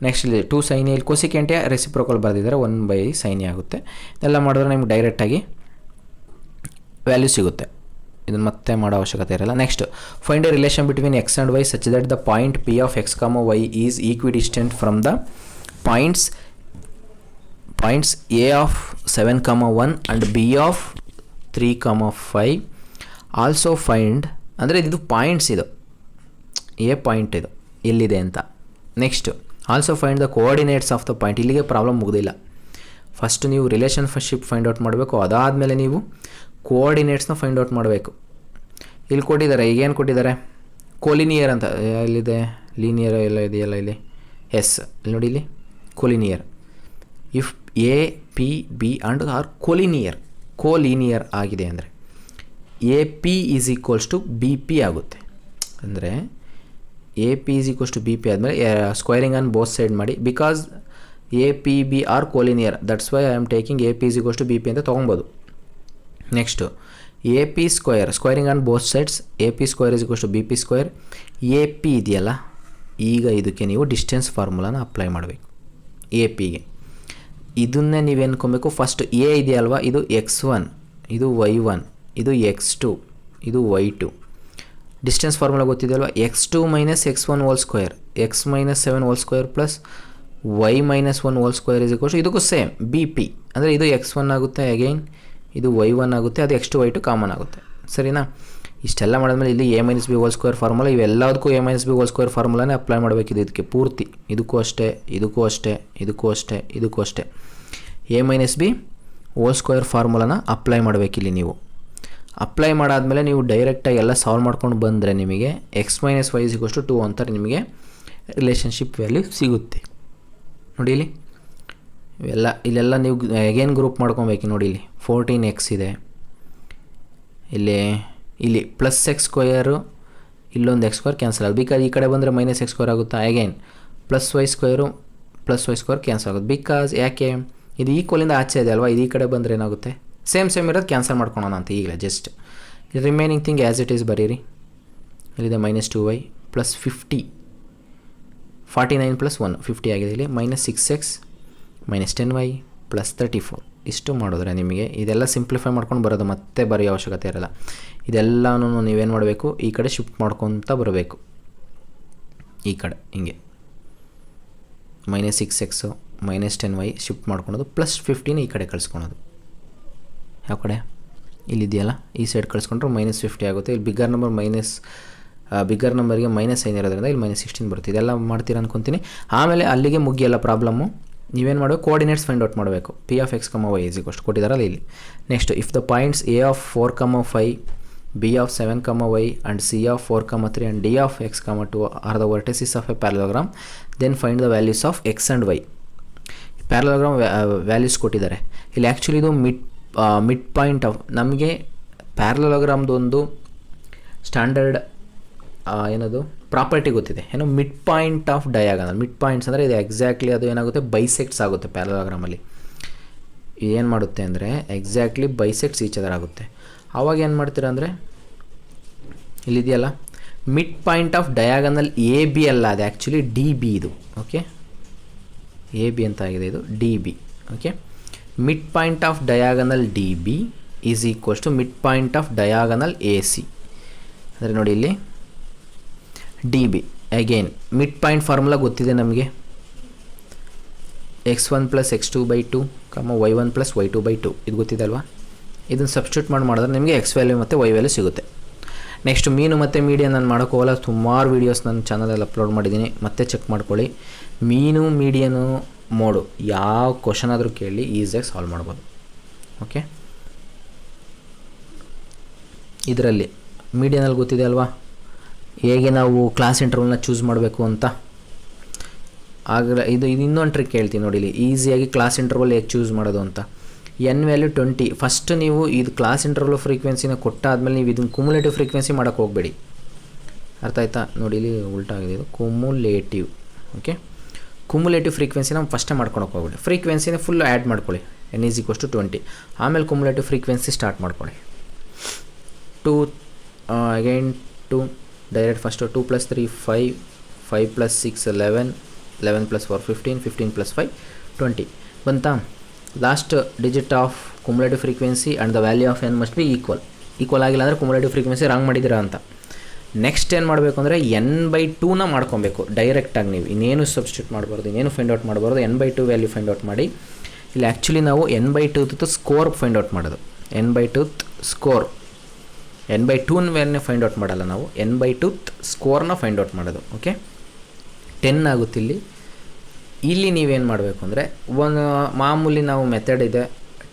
ನೆಕ್ಸ್ಟ್ ಇಲ್ಲಿ 2 ಸೈನ್ ಎ, ಇಲ್ಲಿ ಕೊಸಿಕೆಂಟ್ ಎ ರೆಸಿಪ್ರೋಕಲ್ ಬರೆದಿದ್ದಾರೆ, 1/sin ಎ ಆಗುತ್ತೆ. ಇದೆಲ್ಲ ಮಾಡಿದ್ರೆ ನಿಮ್ಗೆ ಡೈರೆಕ್ಟಾಗಿ ವ್ಯಾಲ್ಯೂ ಸಿಗುತ್ತೆ. ಇದನ್ನು ಮತ್ತೆ ಮಾಡೋ ಅವಶ್ಯಕತೆ ಇರಲ್ಲ. Next find a relation between X and Y such that the point P of x, y is equidistant from the points A of 7, 1 and B of 3, 5. Also find ಅಂದರೆ ಇದು ಪಾಯಿಂಟ್ಸ್, ಇದು ಎ ಪಾಯಿಂಟ್ ಇದು ಎಲ್ಲಿದೆ ಅಂತ. Next also find the coordinates of the point. ಇಲ್ಲಿಗೆ problem ಮುಗಿದಿಲ್ಲ. First ನೀವು relationship find out ಮಾಡಬೇಕು, ಅದಾದಮೇಲೆ ನೀವು ಕೋಆರ್ಡಿನೇಟ್ಸ್ನ ಫೈಂಡ್ ಔಟ್ ಮಾಡಬೇಕು. ಇಲ್ಲಿ ಕೊಟ್ಟಿದ್ದಾರೆ, ಈಗೇನು ಕೊಟ್ಟಿದ್ದಾರೆ, ಕೋಲಿನಿಯರ್ ಅಂತ. ಎಲ್ಲಿದೆ ಲೀನಿಯರ್ ಎಲ್ಲ ಇದೆಯಲ್ಲ ಇಲ್ಲಿ, ಎಸ್ ಇಲ್ಲಿ ನೋಡಿ, ಇಲ್ಲಿ collinear. If A P B and are collinear ಆಗಿದೆ ಅಂದರೆ A P is equals to B P ಆಗುತ್ತೆ. ಅಂದರೆ A P is equals to B P ಆದಮೇಲೆ ಸ್ಕ್ವೈರಿಂಗ್ ಆನ್ ಬೋತ್ ಸೈಡ್ ಮಾಡಿ. Because A P B are collinear, that's why I am taking A P is equals to B P ಅಂತ ತೊಗೊಬೋದು. Next A P squaring on both sides, A P square is equals to B P square. A P ಇದೆಯಲ್ಲ, ಈಗ ಇದಕ್ಕೆ ನೀವು distance ಫಾರ್ಮುಲಾನ apply ಮಾಡಬೇಕು A ಪಿಗೆ. ಇದನ್ನೇ ನೀವು ಅನ್ಕೊಬೇಕು, ಫಸ್ಟ್ ಎ ಇದೆಯಲ್ವ, ಇದು x1, ಇದು y1, ಇದು x2, ಇದು y2. ಡಿಸ್ಟೆನ್ಸ್ ಫಾರ್ಮುಲಾ ಗೊತ್ತಿದೆಯಲ್ವ, x2 minus x1 whole square, x minus 7 whole square plus y minus 1 whole square is equals, ಇದಕ್ಕೂ ಸೇಮ್ ಬಿ ಪಿ. ಅಂದರೆ ಇದು x1 ಆಗುತ್ತೆ, ಅಗೈನ್ ಇದು y1 ಆಗುತ್ತೆ, ಅದು x2 y2 ಕಾಮನ್ ಆಗುತ್ತೆ. ಸರಿನಾ? ಇಷ್ಟೆಲ್ಲ ಮಾಡಿದ್ಮೇಲೆ ಇಲ್ಲಿ A minus B whole square formula, ಇವೆಲ್ಲದಕ್ಕೂ A minus B whole square ಫಾರ್ಮುಲಾನೇ ಅಪ್ಲೈ ಮಾಡಬೇಕಿದೆ ಇದಕ್ಕೆ ಪೂರ್ತಿ. ಇದಕ್ಕೂ ಅಷ್ಟೇ, ಇದಕ್ಕೂ ಅಷ್ಟೇ, ಇದಕ್ಕೂ ಅಷ್ಟೇ, ಇದಕ್ಕೂ ಅಷ್ಟೇ. A minus B whole square ಫಾರ್ಮುಲಾನ ಅಪ್ಲೈ ಮಾಡಬೇಕಿಲ್ಲಿ ನೀವು. ಅಪ್ಲೈ ಮಾಡಾದಮೇಲೆ ನೀವು ಡೈರೆಕ್ಟಾಗಿ ಎಲ್ಲ ಸಾಲ್ವ್ ಮಾಡ್ಕೊಂಡು ಬಂದರೆ ನಿಮಗೆ x minus y is equals to 2 ಅಂತ ನಿಮಗೆ ರಿಲೇಷನ್ಶಿಪ್ ವ್ಯಾಲ್ಯೂ ಸಿಗುತ್ತೆ. ನೋಡಿ ಇಲ್ಲಿ ಇಲ್ಲೆಲ್ಲ ನೀವು ಅಗೇನ್ ಗ್ರೂಪ್ ಮಾಡ್ಕೊಬೇಕು. ನೋಡಿ ಇಲ್ಲಿ 14x ಇದೆ, ಇಲ್ಲಿ ಪ್ಲಸ್ ಎಕ್ಸ್ ಸ್ಕ್ವಯರು, ಇಲ್ಲೊಂದು ಎಕ್ಸ್ ಸ್ಕ್ವೇರ್ ಕ್ಯಾನ್ಸಲ್ ಆಗುತ್ತೆ. ಬಿಕಾಸ್ ಈ ಕಡೆ ಬಂದರೆ ಮೈನಸ್ ಎಕ್ಸ್ ಸ್ಕ್ವೇರ್ ಆಗುತ್ತೆ. Again plus y square plus y square cancel ಆಗುತ್ತೆ. ಬಿಕಾಸ್ ಯಾಕೆ, ಇದು ಈಕ್ವಲಿಂದ ಆಚೆ ಇದೆ ಅಲ್ವಾ, ಇದು ಈ ಕಡೆ ಬಂದರೆ ಏನಾಗುತ್ತೆ, ಸೇಮ್ ಇರೋದು ಕ್ಯಾನ್ಸಲ್ ಮಾಡ್ಕೊಳೋಣ ಅಂತ ಈಗಲೇ just. Remaining thing as it is ಬರೀರಿ. ಇಲ್ಲಿದೆ ಮೈನಸ್ 2y ಪ್ಲಸ್ 49 ಪ್ಲಸ್ 1 50 ಆಗಿದೆ. ಇಲ್ಲಿ minus 6x minus 10y plus 34. ಇಷ್ಟು ಮಾಡಿದ್ರೆ ನಿಮಗೆ ಇದೆಲ್ಲ ಸಿಂಪ್ಲಿಫೈ ಮಾಡ್ಕೊಂಡು ಬರೋದು, ಮತ್ತೆ ಬರೆಯೋ ಅವಶ್ಯಕತೆ ಇರಲ್ಲ. ಇದೆಲ್ಲನೂ ನೀವೇನು ಮಾಡಬೇಕು, ಈ ಕಡೆ ಶಿಫ್ಟ್ ಮಾಡ್ಕೊತ ಬರಬೇಕು. ಈ ಕಡೆ ಹಿಂಗೆ minus 6x minus 10y shift ಮಾಡ್ಕೊಳೋದು, ಪ್ಲಸ್ 15 ಈ ಕಡೆ ಕಳಿಸ್ಕೊಳೋದು. ಯಾವ ಕಡೆ, ಇಲ್ಲಿದೆಯಲ್ಲ ಈ ಸೈಡ್ ಕಳಿಸ್ಕೊಂಡ್ರೆ ಮೈನಸ್ 50 ಆಗುತ್ತೆ. ಇಲ್ಲಿ ಬಿಗ್ಗರ್ ನಂಬರ್ಗೆ ಮೈನಸ್ ಸೈನ್ ಇರೋದ್ರಿಂದ ಇಲ್ಲಿ ಮೈನಸ್ 16 ಬರುತ್ತೆ. ಇದೆಲ್ಲ ಮಾಡ್ತೀರಾ ಅನ್ಕೊತೀನಿ. ಆಮೇಲೆ ಅಲ್ಲಿಗೆ ಮುಗಿಯಲ್ಲ ಪ್ರಾಬ್ಲಮ್ಮು. ನೀವೇನು ಮಾಡಬೇಕು, ಕೋಆರ್ಡಿನೇಟ್ಸ್ ಫೈಂಡ್ ಔಟ್ ಮಾಡಬೇಕು. P of x comma y is equals to ಕೊಟ್ಟಿದ್ದಾರಲ್ಲ ಇಲ್ಲಿ. Next if the points A of 4, 5, B of 7, y and C of 4, 3 and D of x, 2 are the vertices of a parallelogram, then find the values of x and y. Parallelogram values ಕೊಟ್ಟಿದ್ದಾರೆ ಇಲ್ಲಿ. Actually ಇದು mid point of, ನಮಗೆ ಪ್ಯಾರಲೋಗ್ರಾಮ್ದೊಂದು standard ಏನದು property ಗೊತ್ತಿದೆ, ಏನು, mid point of diagonal. Mid points ಅಂದರೆ ಇದು exactly ಅದು ಏನಾಗುತ್ತೆ, ಬೈಸೆಕ್ಟ್ಸ್ ಆಗುತ್ತೆ ಪ್ಯಾರಲೋಗ್ರಾಮಲ್ಲಿ. ಏನು ಮಾಡುತ್ತೆ ಅಂದರೆ ಎಕ್ಸಾಕ್ಟ್ಲಿ ಬೈಸೆಕ್ಟ್ಸ್ ಈಚ್ ಅದರ್ ಆಗುತ್ತೆ. ಆವಾಗ ಏನು ಮಾಡ್ತೀರಾ ಅಂದರೆ ಇಲ್ಲಿದೆಯಲ್ಲ mid point of diagonal A B ಅಲ್ಲ, ಅದು ಆ್ಯಕ್ಚುಲಿ ಡಿ ಬಿ ಇದು. ಓಕೆ, ಎ ಬಿ ಅಂತ ಆಗಿದೆ, ಇದು D B. Okay, mid point of diagonal D B is equals to mid point of diagonal A C. ಅಂದರೆ ನೋಡಿ ಇಲ್ಲಿ D B, again mid point formula ಗೊತ್ತಿದೆ ನಮಗೆ, x1 plus x2/2 y1 plus y2/2 ಇದು ಗೊತ್ತಿದೆ ಅಲ್ವಾ. ಇದನ್ನು ಸಬ್ಸ್ಟಿಟ್ಯೂಟ್ ಮಾಡಿದ್ರೆ ನಿಮಗೆ ಎಕ್ಸ್ ವ್ಯಾಲ್ಯೂ ಮತ್ತು ವೈ ವ್ಯಾಲ್ಯೂ ಸಿಗುತ್ತೆ. ನೆಕ್ಸ್ಟ್ ಮೀನು ಮತ್ತು ಮೀಡಿಯನ್ ನಾನು ಮಾಡೋಕ್ಕೋಗಲ್ಲ, ಸುಮಾರು ವೀಡಿಯೋಸ್ ನನ್ನ ಚಾನಲಲ್ಲಿ ಅಪ್ಲೋಡ್ ಮಾಡಿದ್ದೀನಿ, ಮತ್ತೆ ಚೆಕ್ ಮಾಡ್ಕೊಳ್ಳಿ. ಮೀನು ಮೀಡಿಯನು ಮೋಡು ಯಾವ ಕ್ವಶನ್ ಆದರೂ ಕೇಳಿ ಈಸಿಯಾಗಿ ಸಾಲ್ವ್ ಮಾಡ್ಬೋದು. ಓಕೆ, ಇದರಲ್ಲಿ ಮೀಡಿಯನಲ್ಲಿ ಗೊತ್ತಿದೆ ಅಲ್ವಾ ಹೇಗೆ ನಾವು ಕ್ಲಾಸ್ ಇಂಟರ್ವಲ್ನ ಚೂಸ್ ಮಾಡಬೇಕು ಅಂತ. ಆಗ ಇದು ಇನ್ನೊಂದು ಟ್ರಿಕ್ ಹೇಳ್ತೀನಿ ನೋಡಿ ಇಲ್ಲಿ, ಈಸಿಯಾಗಿ ಕ್ಲಾಸ್ ಇಂಟರ್ವಲ್ ಹೇಗೆ ಚೂಸ್ ಮಾಡೋದು ಅಂತ. N value 20. ಫಸ್ಟ್ ನೀವು ಇದು ಕ್ಲಾಸ್ ಇಂಟರ್ವಲ್ ಫ್ರೀಕ್ವೆನ್ಸಿನ ಕೊಟ್ಟಾದ್ಮೇಲೆ ನೀವು ಇದನ್ನು ಕುಮುಲೇಟಿವ್ ಫ್ರೀಕ್ವೆನ್ಸಿ ಮಾಡೋಕ್ಕೆ ಹೋಗಬೇಡಿ. ಅರ್ಥ ಆಯ್ತಾ? ನೋಡಿ ಇಲ್ಲಿ ಉಲ್ಟಾ ಆಗಿದೆ, ಇದು ಕುಮುಲೇಟಿವ್. ಓಕೆ, ಕುಮುಲೇಟಿವ್ ಫ್ರೀಕ್ವೆನ್ಸಿನ ಫಸ್ಟೇ ಮಾಡ್ಕೊಳಕ್ಕೆ ಹೋಗ್ಬೇಡಿ. ಫ್ರೀಕ್ವೆನ್ಸಿನ ಫುಲ್ ಆ್ಯಡ್ ಮಾಡ್ಕೊಳ್ಳಿ, ಎನ್ ಈಸ್ ಈಕ್ವಲ್ಸ್ ಟು 20. ಆಮೇಲೆ ಕುಮುಲೇಟಿವ್ ಫ್ರೀಕ್ವೆನ್ಸಿ ಸ್ಟಾರ್ಟ್ ಮಾಡ್ಕೊಳ್ಳಿ. 2 ಅಗೈನ್ 2 ಡೈರೆಕ್ಟ್ ಫಸ್ಟು 2 + 3 5, 5 + 6 11, 11 + 4 15, 15 + 5 20 ಬಂತಾ. Last digit of cumulative frequency and the value of N must be equal ಆಗಿಲ್ಲ ಅಂದರೆ ಕುಮುಲೇಟಿವ್ ಫ್ರೀಕ್ವೆನ್ಸಿ ರಾಂಗ್ ಮಾಡಿದ್ದೀರಾ ಅಂತ. ನೆಕ್ಸ್ಟ್ ಏನು ಮಾಡಬೇಕು ಅಂದರೆ n/2ನ ಮಾಡ್ಕೊಬೇಕು ಡೈರೆಕ್ಟಾಗಿ. ನೀವು ಇನ್ನೇನು ಸಬ್ಸ್ಟಿಟ್ಯೂಟ್ ಮಾಡಬಾರ್ದು, ಇನ್ನೇನು ಫೈಂಡ್ ಔಟ್ ಮಾಡಬಾರ್ದು. n/2 ವ್ಯಾಲ್ಯೂ ಫೈಂಡ್ ಔಟ್ ಮಾಡಿ. ಇಲ್ಲಿ ಆ್ಯಕ್ಚುಲಿ ನಾವು n/2 ಸ್ಕೋರ್ ಫೈಂಡ್ ಔಟ್ ಮಾಡೋದು. n/2 ಸ್ಕೋರ್, n/2ನ ವ್ಯಾಲ್ಯೂನ ಫೈಂಡ್ ಔಟ್ ಮಾಡಲ್ಲ ನಾವು, n/2 ಸ್ಕೋರ್ನ ಫೈಂಡ್ ಔಟ್ ಮಾಡೋದು. ಓಕೆ, 10 ಆಗುತ್ತೆ ಇಲ್ಲಿ. ಇಲ್ಲಿ ನೀವೇನು ಮಾಡಬೇಕು ಅಂದರೆ ಒಂದು ಮಾಮೂಲಿ ನಾವು ಮೆಥಡ್ ಇದೆ.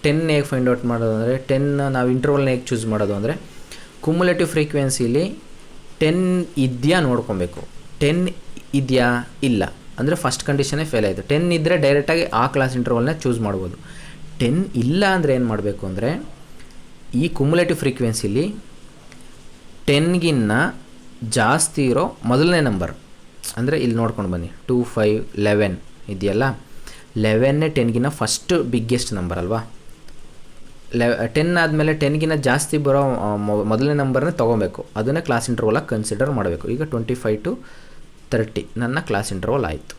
10 ಹೇಗೆ ಫೈಂಡ್ ಔಟ್ ಮಾಡೋದು ಅಂದರೆ 10 ನಾವು ಇಂಟರ್ವಲ್ನ ಹೇಗೆ ಚೂಸ್ ಮಾಡೋದು ಅಂದರೆ ಕುಮ್ಯುಲೇಟಿವ್ ಫ್ರೀಕ್ವೆನ್ಸಿಲಿ 10 ಇದೆಯಾ ನೋಡ್ಕೊಬೇಕು. 10 ಇದೆಯಾ ಇಲ್ಲ ಅಂದರೆ ಫಸ್ಟ್ ಕಂಡೀಷನೇ ಫೇಲ್ ಆಯಿತು. 10 ಇದ್ದರೆ ಡೈರೆಕ್ಟಾಗಿ ಆ ಕ್ಲಾಸ್ ಇಂಟರ್ವಲ್ನ ಚೂಸ್ ಮಾಡ್ಬೋದು. 10 ಇಲ್ಲ ಅಂದರೆ ಏನು ಮಾಡಬೇಕು ಅಂದರೆ ಈ ಕುಮ್ಯುಲೇಟಿವ್ ಫ್ರೀಕ್ವೆನ್ಸಿಲಿ 10ಗಿನ್ನ ಜಾಸ್ತಿ ಇರೋ ಮೊದಲನೇ ನಂಬರ್ ಅಂದರೆ ಇಲ್ಲಿ ನೋಡ್ಕೊಂಡು ಬನ್ನಿ 2, 5, 11 ಇದೆಯಲ್ಲ, 11ನೇ 10ಗಿನ್ನ ಫಸ್ಟ್ ಬಿಗ್ಗೆಸ್ಟ್ ನಂಬರ್ ಅಲ್ವಾ. 10 ಆದಮೇಲೆ 10ಗಿನ್ನ ಜಾಸ್ತಿ ಬರೋ ಮೊದಲನೇ ನಂಬರ್ನೇ ತೊಗೊಬೇಕು. ಅದನ್ನೇ ಕ್ಲಾಸ್ ಇಂಟರ್ವಲಾಗಿ ಕನ್ಸಿಡರ್ ಮಾಡಬೇಕು. ಈಗ 25 to 30 ನನ್ನ ಕ್ಲಾಸ್ ಇಂಟರ್ವಲ್ ಆಯಿತು.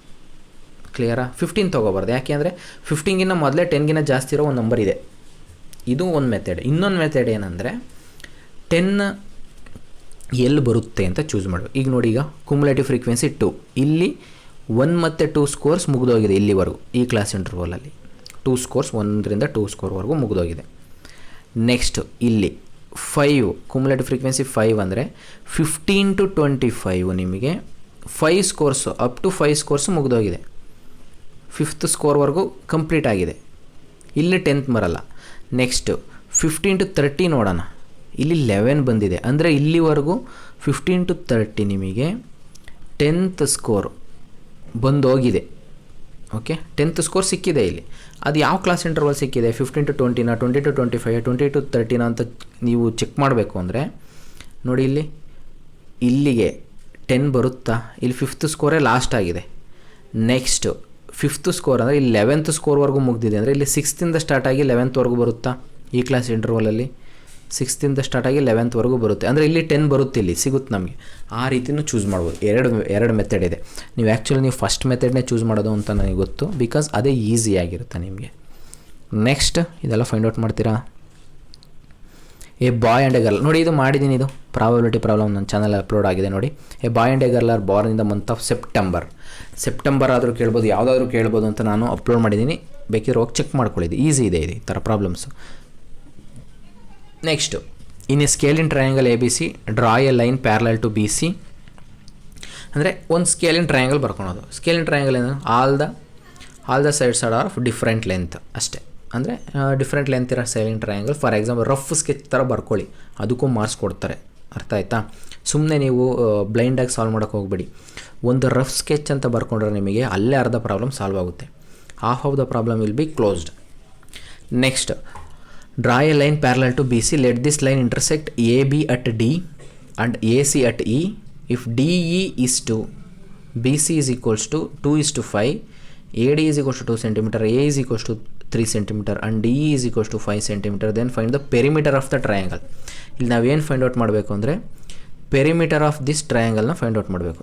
ಕ್ಲಿಯರಾ? 15 ತೊಗೋಬಾರ್ದು. ಯಾಕೆ ಅಂದರೆ 15ಗಿನ್ನ ಮೊದಲೇ 10ಗಿನ್ನ ಜಾಸ್ತಿ ಇರೋ ಒಂದು ನಂಬರ್ ಇದೆ. ಇದು ಒಂದು ಮೆಥಡ್. ಇನ್ನೊಂದು ಮೆಥಡ್ ಏನಂದರೆ 10 ಎಲ್ಲಿ ಬರುತ್ತೆ ಅಂತ ಚೂಸ್ ಮಾಡಬೇಕು. ಈಗ ನೋಡಿ, ಈಗ ಕುಮ್ಯುಲೇಟಿವ್ ಫ್ರೀಕ್ವೆನ್ಸಿ 2, ಇಲ್ಲಿ 1 ಮತ್ತು 2 ಸ್ಕೋರ್ಸ್ ಮುಗಿದೋಗಿದೆ ಇಲ್ಲಿವರೆಗೂ. ಈ ಕ್ಲಾಸ್ ಇಂಟರ್ವಲಲ್ಲಿ 2 ಸ್ಕೋರ್ಸ್ 1ರಿಂದ 2 ಸ್ಕೋರ್ವರೆಗೂ ಮುಗಿದೋಗಿದೆ. ನೆಕ್ಸ್ಟು ಇಲ್ಲಿ 5 ಕುಮ್ಯುಲೇಟಿವ್ ಫ್ರೀಕ್ವೆನ್ಸಿ 5 ಅಂದರೆ 15 to 25 ನಿಮಗೆ 5 scores up to 5 scores ಮುಗಿದೋಗಿದೆ. 5th ಸ್ಕೋರ್ವರೆಗೂ complete ಆಗಿದೆ. ಇಲ್ಲಿ 10th ಬರಲ್ಲ. ನೆಕ್ಸ್ಟು 15 to 30 ನೋಡೋಣ. ಇಲ್ಲಿ 11 ಬಂದಿದೆ ಅಂದರೆ ಇಲ್ಲಿವರೆಗೂ 15 to 30 ನಿಮಗೆ 10th score ಬಂದೋಗಿದೆ. Okay, 10th score ಸಿಕ್ಕಿದೆ ಇಲ್ಲಿ. ಅದು ಯಾವ ಕ್ಲಾಸ್ ಇಂಟರ್ವಲ್ ಸಿಕ್ಕಿದೆ? 15 to 20 20 to 25 20 to 30 ಅಂತ ನೀವು ಚೆಕ್ ಮಾಡಬೇಕು ಅಂದರೆ ನೋಡಿ, ಇಲ್ಲಿಗೆ 10 ಬರುತ್ತಾ? ಇಲ್ಲಿ 5th ಸ್ಕೋರೇ ಲಾಸ್ಟ್ ಆಗಿದೆ. ನೆಕ್ಸ್ಟು 5th ಸ್ಕೋರ್ ಅಂದರೆ ಇಲ್ಲಿ 11th ಸ್ಕೋರ್ವರೆಗೂ ಮುಗಿದಿದೆ ಅಂದರೆ ಇಲ್ಲಿ 6th ಸ್ಟಾರ್ಟ್ ಆಗಿ 11th ಬರುತ್ತಾ? ಈ ಕ್ಲಾಸ್ ಇಂಟರ್ವಲಲ್ಲಿ 6th ಸ್ಟಾರ್ಟ್ ಆಗಿ 11th ಬರುತ್ತೆ ಅಂದರೆ ಇಲ್ಲಿ 10 ಬರುತ್ತೆ, ಇಲ್ಲಿ ಸಿಗುತ್ತೆ ನಮಗೆ. ಆ ರೀತಿಯೂ ಚೂಸ್ ಮಾಡ್ಬೋದು. ಎರಡು ಮೆಥಡ್ ಇದೆ. ನೀವು ಫಸ್ಟ್ ಮೆಥಡ್ನೇ ಚೂಸ್ ಮಾಡೋದು ಅಂತ ನನಗೆ ಗೊತ್ತು, ಬಿಕಾಸ್ ಅದೇ ಈಸಿಯಾಗಿರುತ್ತೆ ನಿಮಗೆ. ನೆಕ್ಸ್ಟ್ ಇದೆಲ್ಲ ಫೈಂಡ್ ಔಟ್ ಮಾಡ್ತೀರಾ. A boy and A girl ನೋಡಿ, ಇದು ಮಾಡಿದ್ದೀನಿ. ಇದು ಪ್ರಾಬಬಿಲಿಟಿ ಪ್ರಾಬ್ಲಮ್ ನನ್ನ ಚಾನಲ್ ಅಪ್ಲೋಡ್ ಆಗಿದೆ ನೋಡಿ. A boy and A girl are born in the month of September ಆದರೂ ಕೇಳ್ಬೋದು, ಯಾವುದಾದ್ರೂ ಕೇಳ್ಬೋದು ಅಂತ ನಾನು ಅಪ್ಲೋಡ್ ಮಾಡಿದ್ದೀನಿ. ಬೇಕಿದ್ರೆ ಹೋಗಿ ಚೆಕ್ ಮಾಡ್ಕೊಳ್ಳಿದ್ದು. ಈಸಿ ಇದೆ ಇದು, ಈ ಥರ problems. Next, in a scalene triangle A B C draw a line parallel to B C ಅಂದರೆ ಒಂದು ಸ್ಕೇಲ್ ಇನ್ ಟ್ರಯಾಂಗಲ್ ಬರ್ಕೊಳೋದು. ಸ್ಕೇಲ್ ಇನ್ ಟ್ರಯಾಂಗಲ್ ಏನು? All the sides are of different length ಅಷ್ಟೇ. ಅಂದರೆ ಡಿಫ್ರೆಂಟ್ ಲೆಂತ್ ಇರೋ scalene triangle. For example rough sketch ಥರ ಬರ್ಕೊಳ್ಳಿ, ಅದಕ್ಕೂ ಮಾರ್ಕ್ಸ್ ಕೊಡ್ತಾರೆ. ಅರ್ಥ ಆಯ್ತಾ? ಸುಮ್ಮನೆ ನೀವು ಬ್ಲೈಂಡಾಗಿ ಸಾಲ್ವ್ ಮಾಡೋಕ್ಕೆ ಹೋಗಬೇಡಿ. ಒಂದು ರಫ್ ಸ್ಕೆಚ್ ಅಂತ ಬರ್ಕೊಂಡ್ರೆ ನಿಮಗೆ ಅಲ್ಲೇ ಅರ್ಧ ಪ್ರಾಬ್ಲಮ್ ಸಾಲ್ವ್ ಆಗುತ್ತೆ. Half of the problem will be closed. Next, draw a line parallel to B C. Let this line intersect A B at D and A C at E. If D E is to B C is equals to 2:5, A D is equals to 2 cm, A is equals to 3 cm and D E is equals to 5 cm, then find the perimeter of the triangle. ಇಲ್ಲಿ ನಾವೇನು find out ಮಾಡಬೇಕು ಅಂದರೆ perimeter of this ಟ್ರಯಾಂಗಲ್ನ find out ಮಾಡಬೇಕು.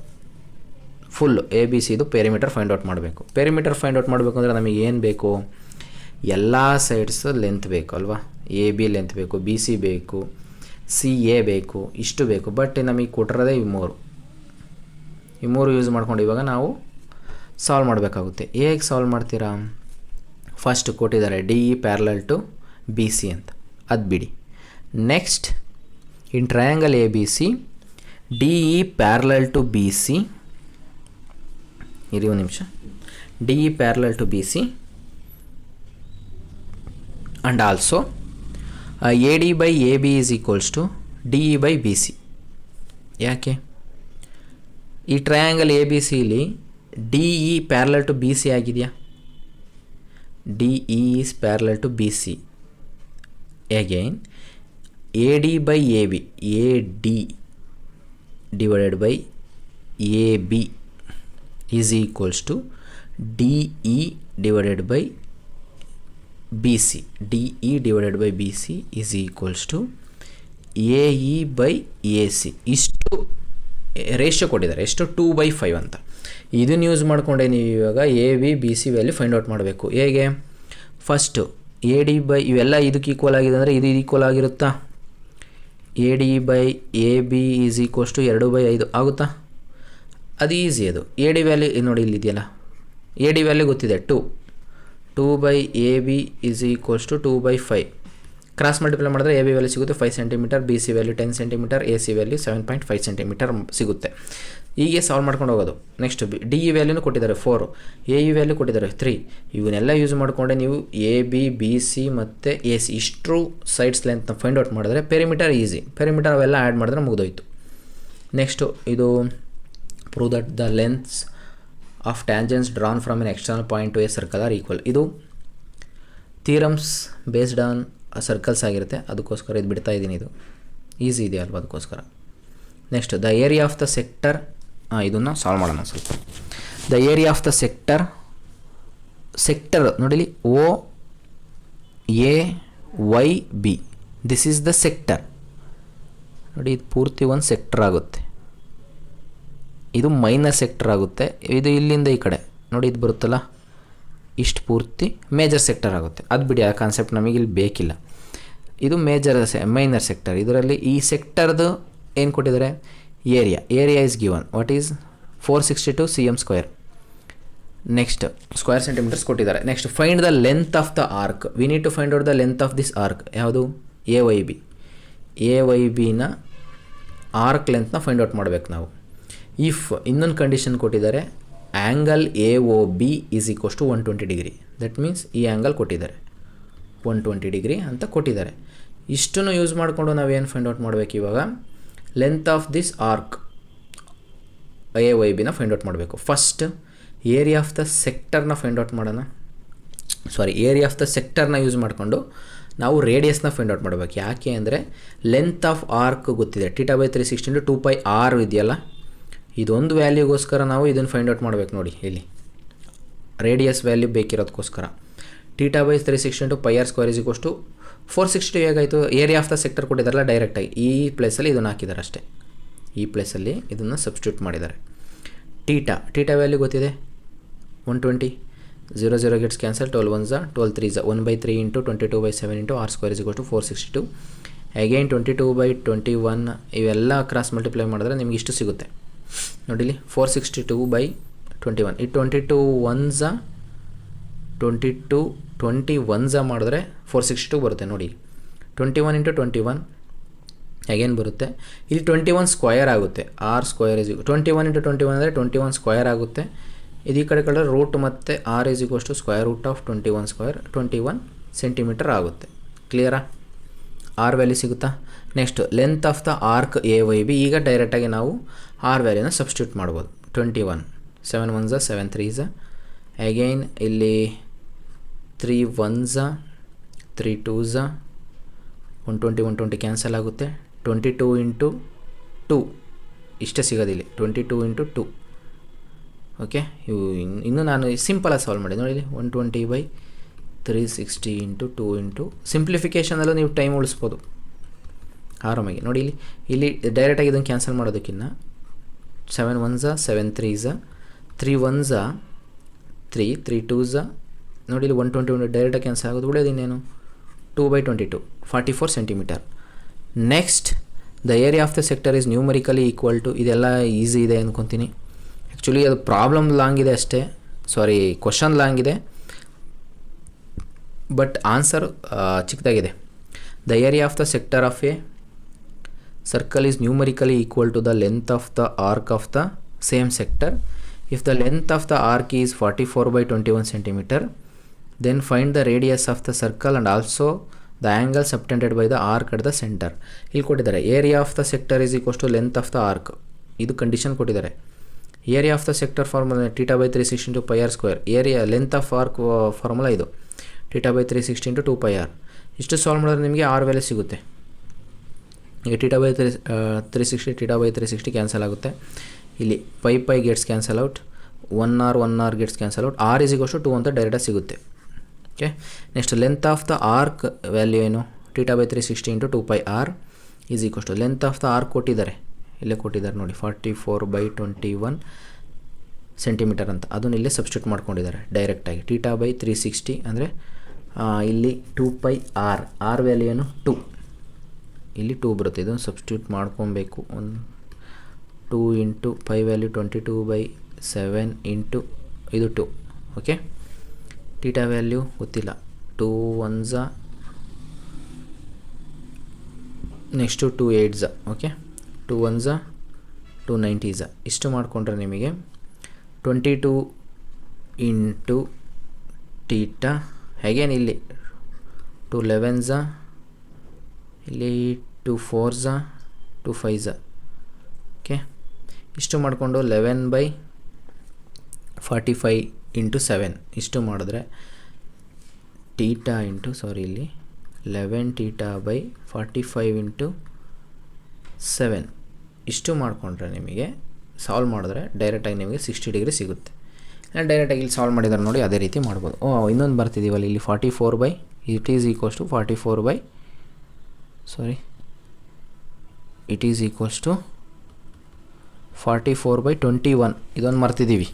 Full A B C ಇದು perimeter find out ಮಾಡಬೇಕು. Perimeter find out ಮಾಡಬೇಕು ಅಂದರೆ ನಮಗೆ ಏನು ಬೇಕು? ಎಲ್ಲ ಸೈಡ್ಸ್ ಲೆಂತ್ ಬೇಕು ಅಲ್ವಾ. ಎ ಬಿ ಲೆಂತ್ ಬೇಕು, ಬಿ ಸಿ ಬೇಕು, ಸಿ ಎ ಬೇಕು, ಇಷ್ಟು ಬೇಕು. ಬಟ್ ನಮಗೆ ಕೊಟ್ಟಿರೋದೇ ಈ ಮೂರು ಯೂಸ್ ಮಾಡ್ಕೊಂಡು ಇವಾಗ ನಾವು ಸಾಲ್ವ್ ಮಾಡಬೇಕಾಗುತ್ತೆ. ಹೇಗೆ ಸಾಲ್ವ್ ಮಾಡ್ತೀರಾ? ಫಸ್ಟ್ ಕೊಟ್ಟಿದ್ದಾರೆ D E parallel to B C ಅಂತ, ಅದು ಬಿಡಿ. Next, in triangle A B C D E parallel to B C, ಇರಿ ಒಂದು ನಿಮಿಷ, D E parallel to B C and also AD by AB is equals to DE by BC. ಯಾಕೆ? ಈ triangle A B ಸಿಲಿ D E parallel to B C ಆಗಿದೆಯಾ? D E is parallel to B C. Again A D by A B, A D divided by A B is equals to D E divided by B C. D E divided by B C is equals to A E by A C. ಇಷ್ಟು ratio ಕೊಟ್ಟಿದ್ದಾರೆ. ಎಷ್ಟು? 2/5 ಅಂತ. ಇದನ್ನು use ಮಾಡಿಕೊಂಡೆ ನೀವು ಇವಾಗ A B B C value find out ಮಾಡಬೇಕು. ಹೇಗೆ? ಫಸ್ಟು ಎ ಡಿ ಬೈ ಇವೆಲ್ಲ ಇದಕ್ಕೆ ಈಕ್ವಲ್ ಆಗಿದೆ ಅಂದರೆ ಇದು ಈಕ್ವಲ್ ಆಗಿರುತ್ತಾ? A D by A B is equals to 2/5 ಆಗುತ್ತಾ? ಅದು ಈಸಿ. ಅದು ಎ ಡಿ ವ್ಯಾಲ್ಯೂ ನೋಡಿ ಇಲ್ಲಿದೆಯಲ್ಲ, ಎ ಡಿ ವ್ಯಾಲ್ಯೂ ಗೊತ್ತಿದೆ 2 by A B is equals to 2/5. Cross multiply ಮಾಡಿದ್ರೆ ಎ ಬಿ ವ್ಯಾಲ್ಯೂ ಸಿಗುತ್ತೆ 5 centimetre, B C value 10 centimetre, A C value 7.5 centimetre ಸಿಗುತ್ತೆ. ಹೀಗೆ solve ಮಾಡ್ಕೊಂಡು ಹೋಗೋದು. ನೆಕ್ಸ್ಟ್ ಡಿ ಇ ವ್ಯಾಲ್ಯೂನು ಕೊಟ್ಟಿದ್ದಾರೆ 4, ಎ ಇ ವ್ಯಾಲ್ಯೂ ಕೊಟ್ಟಿದ್ದಾರೆ 3. ಇವನ್ನೆಲ್ಲ ಯೂಸ್ ಮಾಡಿಕೊಂಡೆ ನೀವು ಎ ಬಿ, ಬಿ ಸಿ ಮತ್ತು ಎ ಸಿ ಇಷ್ಟು ಸೈಡ್ಸ್ ಲೆಂತ್ನ ಫೈಂಡ್ ಔಟ್ ಮಾಡಿದ್ರೆ ಪೆರಿಮೀಟರ್ ಈಸಿ. ಪೆರಿಮೀಟರ್ ಅವೆಲ್ಲ ಆ್ಯಡ್ ಮಾಡಿದ್ರೆ ಮುಗಿದೋಯ್ತು. ನೆಕ್ಸ್ಟು ಇದು prove that the lengths of tangents drawn from an external point to a circle are equal. ಇದು ಥಿಯರಮ್ಸ್ ಬೇಸ್ಡ್ ಆನ್ ಸರ್ಕಲ್ಸ್ ಆಗಿರುತ್ತೆ, ಅದಕ್ಕೋಸ್ಕರ ಇದು ಬಿಡ್ತಾ ಇದ್ದೀನಿ. ಇದು ಈಸಿ ಇದೆ ಅಲ್ವ, ಅದಕ್ಕೋಸ್ಕರ. Next the area of the sector, ಇದನ್ನು ಸಾಲ್ವ್ ಮಾಡೋಣ ಸ್ವಲ್ಪ. The area of the sector ನೋಡಿಲಿ, O A Y B, this is the sector. ನೋಡಿ ಇದು ಪೂರ್ತಿ ಒಂದು ಸೆಕ್ಟರ್ ಆಗುತ್ತೆ, ಇದು ಮೈನರ್ ಸೆಕ್ಟರ್ ಆಗುತ್ತೆ. ಇದು ಇಲ್ಲಿಂದ ಈ ಕಡೆ ನೋಡಿ ಇದು ಬರುತ್ತಲ್ಲ, ಇಷ್ಟು ಪೂರ್ತಿ ಮೇಜರ್ ಸೆಕ್ಟರ್ ಆಗುತ್ತೆ. ಅದು ಬಿಡಿ, ಆ ಕಾನ್ಸೆಪ್ಟ್ ನಮಗೆ ಇಲ್ಲಿ ಬೇಕಿಲ್ಲ. ಇದು ಮೈನರ್ ಸೆಕ್ಟರ್. ಇದರಲ್ಲಿ ಈ ಸೆಕ್ಟರ್ದು ಏನು ಕೊಟ್ಟಿದ್ದಾರೆ, area is given, what is 462 cm². Next square centimetres ಕೊಟ್ಟಿದ್ದಾರೆ. Next find the length of the arc. We need to find out the length of this arc. ಯಾವುದು, ಎ ವೈ ಬಿನ ಆರ್ಕ್ ಲೆಂತ್ನ find out ಮಾಡಬೇಕು ನಾವು. If ಇನ್ನೊಂದು condition ಕೊಟ್ಟಿದ್ದಾರೆ, angle A O B is equals to 120 degree. That means ಈ angle ಕೊಟ್ಟಿದ್ದಾರೆ 120 degree ಅಂತ ಕೊಟ್ಟಿದ್ದಾರೆ. ಇಷ್ಟನ್ನು ಯೂಸ್ ಮಾಡಿಕೊಂಡು ನಾವೇನು ಫೈಂಡ್ ಔಟ್ ಮಾಡಬೇಕು ಇವಾಗ, length of this arc A Y ಬಿನ ಫೈಂಡ್ ಔಟ್ ಮಾಡಬೇಕು. ಫಸ್ಟ್ ಏರಿಯಾ ಆಫ್ ದ ಸೆಕ್ಟರ್ನ ಫೈಂಡ್ ಔಟ್ ಮಾಡೋಣ. ಏರಿಯಾ ಆಫ್ ದ ಸೆಕ್ಟರ್ನ ಯೂಸ್ ಮಾಡಿಕೊಂಡು ನಾವು ರೇಡಿಯಸ್ನ ಫೈಂಡ್ ಔಟ್ ಮಾಡಬೇಕು. ಯಾಕೆ ಅಂದರೆ ಲೆಂತ್ ಆಫ್ ಆರ್ಕ್ ಗೊತ್ತಿದೆ, θ/360 × 2πr ಇದೆಯಲ್ಲ, ಇದೊಂದು ವ್ಯಾಲ್ಯೂಗೋಸ್ಕರ ನಾವು ಇದನ್ನು ಫೈಂಡ್ ಔಟ್ ಮಾಡಬೇಕು. ನೋಡಿ ಇಲ್ಲಿ ರೇಡಿಯಸ್ ವ್ಯಾಲ್ಯೂ ಬೇಕಿರೋದಕ್ಕೋಸ್ಕರ θ/360 × πr² = 460. ಹೇಗಾಯಿತು, ಏರಿಯಾ ಆಫ್ ದ ಸೆಕ್ಟರ್ ಕೊಟ್ಟಿದ್ದಾರಲ್ಲ, ಡೈರೆಕ್ಟಾಗಿ ಈ ಪ್ಲೇಸಲ್ಲಿ ಇದನ್ನು ಹಾಕಿದ್ದಾರೆ ಅಷ್ಟೇ. ಈ ಪ್ಲೇಸಲ್ಲಿ ಇದನ್ನು ಸಬ್ಸ್ಟಿಟ್ಯೂಟ್ ಮಾಡಿದ್ದಾರೆ. ಥೀಟಾ ವ್ಯಾಲ್ಯೂ ಗೊತ್ತಿದೆ 120, 0 gets cancel, 12 1s 12 3s 1/3 × 22/7 × r² = 462. Again 22/21 ಇವೆಲ್ಲ ಕ್ರಾಸ್ ಮಲ್ಟಿಪ್ಲೈ ಮಾಡಿದ್ರೆ ನಿಮ್ಗೆ ಇಷ್ಟು ಸಿಗುತ್ತೆ. ನೋಡಿಲಿ 462/21, ಈ 21s ಮಾಡಿದ್ರೆ 462 ಬರುತ್ತೆ. ನೋಡಿ 21 × 21 ಅಗೇನ್ ಬರುತ್ತೆ. ಇಲ್ಲಿ 21 ಸ್ಕ್ವಯರ್ ಆಗುತ್ತೆ, r² 21 × 21 ಅಂದರೆ 21 ಸ್ಕ್ವಯರ್ ಆಗುತ್ತೆ. ಇದು ಈ ಕಡೆ ರೂಟ್ ಮತ್ತು r = √21² 21 ಸೆಂಟಿಮೀಟರ್ ಆಗುತ್ತೆ. ಕ್ಲಿಯರಾ? ಆರ್ ವ್ಯಾಲ್ಯೂ ಸಿಗುತ್ತಾ? Next length of the arc A Y B. ಈಗ ಡೈರೆಕ್ಟಾಗಿ ನಾವು ಆರ್ ವ್ಯಾಲ್ಯೂನ ಸಬ್ಸ್ಟಿಟ್ಯೂಟ್ ಮಾಡ್ಬೋದು. 21, 7 1s 7 3s, ಅಗೈನ್ ಇಲ್ಲಿ 3 1s 3 2s, 120 ಕ್ಯಾನ್ಸಲ್ ಆಗುತ್ತೆ. 22 × 2 ಇಷ್ಟೇ ಸಿಗೋದಿಲ್ಲ, 22 × 2. ಓಕೆ, ಇವು ಇನ್ನೂ ನಾನು ಸಿಂಪಲಾಗಿ ಸಾಲ್ವ್ ಮಾಡಿ ನೋಡಿ. 120/360 × 2 × ಸಿಂಪ್ಲಿಫಿಕೇಷನಲ್ಲೂ ನೀವು ಟೈಮ್ ಉಳಿಸ್ಬೋದು ಆರಾಮಾಗಿ. ನೋಡಿ ಇಲ್ಲಿ ಡೈರೆಕ್ಟಾಗಿ ಇದನ್ನು ಕ್ಯಾನ್ಸಲ್ ಮಾಡೋದಕ್ಕಿಂತ 7 1s 7 3s, 3 1s 3, 3 2s, ನೋಡಿ ಇಲ್ಲಿ 120 ಡೈರೆಕ್ಟಾಗಿ ಕ್ಯಾನ್ಸಲ್ ಆಗೋದು. ಉಳಿಯೋದು ಇನ್ನೇನು 2/22 44 centimetre. Next the area of the sector is numerically equal to, ಇದೆಲ್ಲ ಈಸಿ ಇದೆ ಅಂದ್ಕೊತೀನಿ. ಆ್ಯಕ್ಚುಲಿ ಅದು ಪ್ರಾಬ್ಲಮ್ ಲಾಂಗ್ ಇದೆ ಅಷ್ಟೇ, ಕ್ವಶನ್ ಲಾಂಗ್ ಇದೆ, ಬಟ್ ಆನ್ಸರ್ ಚಿಕ್ಕದಾಗಿದೆ. The area of the sector of a circle is numerically equal to the length of the arc of the same sector. If the length of the arc is 44/21 centimeter, then find the radius of the circle and also the angle subtended by the arc at the center. ಇಲ್ಲಿ ಕೊಟ್ಟಿದ್ದಾರೆ area of the sector is equals to length of the arc. ಇದು condition ಕೊಟ್ಟಿದ್ದಾರೆ. Area of the sector formula θ/360 × πr². Area length of arc formula ಇದು θ/360 × 2πr. ಇಷ್ಟು solve ಮಾಡಿದ್ರೆ ನಿಮಗೆ R value ಸಿಗುತ್ತೆ. ಈಗ θ/360 θ/360 ಕ್ಯಾನ್ಸಲ್ ಆಗುತ್ತೆ. ಇಲ್ಲಿ pi gets cancel out, 1r gets cancel out, r = 2 ಅಂತ ಡೈರೆಕ್ಟಾಗಿ ಸಿಗುತ್ತೆ. Okay, next length of the arc value ಏನು, θ/360 × 2πr is equals to length of the arc ಕೊಟ್ಟಿದ್ದಾರೆ, ಇಲ್ಲೇ ಕೊಟ್ಟಿದ್ದಾರೆ ನೋಡಿ 44/21 ಸೆಂಟಿಮೀಟರ್ ಅಂತ. ಅದನ್ನು ಇಲ್ಲೇ ಸಬ್ಸ್ಟಿಟ್ಯೂಟ್ ಮಾಡ್ಕೊಂಡಿದ್ದಾರೆ ಡೈರೆಕ್ಟಾಗಿ. θ/360 ಅಂದರೆ ಇಲ್ಲಿ 2πr, ಆರ್ ವ್ಯಾಲ್ಯೂ ಏನು 2, ಇಲ್ಲಿ 2 ಬರುತ್ತೆ. ಇದನ್ನು ಸಬ್ಸ್ಟಿಟ್ಯೂಟ್ ಮಾಡ್ಕೊಬೇಕು. 2 × ಪೈ ವ್ಯಾಲ್ಯೂ 22/7 × ಇದು 2. ಓಕೆ, θ ವ್ಯಾಲ್ಯೂ ಗೊತ್ತಿಲ್ಲ. 2 1s next 2 8s, okay, 2 1s, 2 90s. ಇಷ್ಟು ಮಾಡಿಕೊಂಡ್ರೆ ನಿಮಗೆ 22 ಇಂಟು ಟೀಟಾ. ಹೇಗೇನು ಇಲ್ಲಿ 2 11s, ಇಲ್ಲಿ 2 4s, 2 5s, ಓಕೆ. ಇಷ್ಟು ಮಾಡಿಕೊಂಡು 11/45 ಇಂಟು 7 ಇಷ್ಟು ಮಾಡಿದ್ರೆ ಟೀಟಾ ಇಂಟು ಇಲ್ಲಿ 11 ಟೀಟಾ ಬೈ 45 ಇಂಟು 7 ಇಷ್ಟು ಮಾಡಿಕೊಂಡ್ರೆ ನಿಮಗೆ ಸಾಲ್ವ್ ಮಾಡಿದ್ರೆ ಡೈರೆಕ್ಟಾಗಿ ನಿಮಗೆ 60 ಡಿಗ್ರಿ ಸಿಗುತ್ತೆ. ಡೈರೆಕ್ಟಾಗಿ ಇಲ್ಲಿ ಸಾಲ್ವ್ ಮಾಡಿದ್ದಾರೆ ನೋಡಿ, ಅದೇ ರೀತಿ ಮಾಡ್ಬೋದು. ಇನ್ನೊಂದು ಬರ್ತಿದ್ದೀವಲ್ಲ ಇಲ್ಲಿ 44 ಇಟ್ ಈಸ್ ಈಕ್ವಲ್ಸ್ ಟು 44/21. ಇದೊಂದು ಮರ್ತಿದ್ದೀವಿ,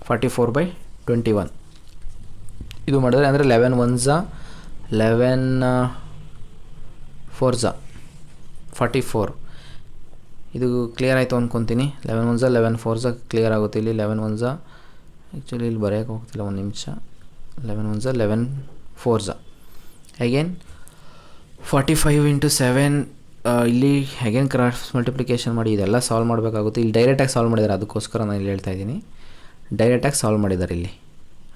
44/21 ಇದು ಮಾಡಿದ್ರೆ ಅಂದರೆ 11 1s, 11 4s, 44. ಇದು ಕ್ಲಿಯರ್ ಆಯಿತು ಅಂದ್ಕೊತೀನಿ. 11 1s, 11 4s ಕ್ಲಿಯರ್ ಆಗುತ್ತೆ. ಇಲ್ಲಿ 11 1s ಆ್ಯಕ್ಚುಲಿ ಇಲ್ಲಿ ಬರೆಯೋಕ್ಕೆ ಹೋಗ್ತಿಲ್ಲ, ಒಂದು ನಿಮಿಷ. 11 1s, 11 4s. ಅಗೇನ್ 45 ಇಂಟು 7 ಇಲ್ಲಿ ಅಗೇನ್ ಕ್ರಾಸ್ ಮಲ್ಟಿಪ್ಲಿಕೇಶನ್ ಮಾಡಿ ಇದೆಲ್ಲ ಸಾಲ್ವ್ ಮಾಡಬೇಕಾಗುತ್ತೆ. ಇಲ್ಲಿ ಡೈರೆಕ್ಟಾಗಿ ಸಾಲ್ವ್ ಮಾಡಿದ್ದಾರೆ, ಅದಕ್ಕೋಸ್ಕರ ನಾನು ಇಲ್ಲಿ ಹೇಳ್ತಾ ಇದ್ದೀನಿ. ಡೈರೆಕ್ಟಾಗಿ ಸಾಲ್ವ್ ಮಾಡಿದ್ದಾರೆ ಇಲ್ಲಿ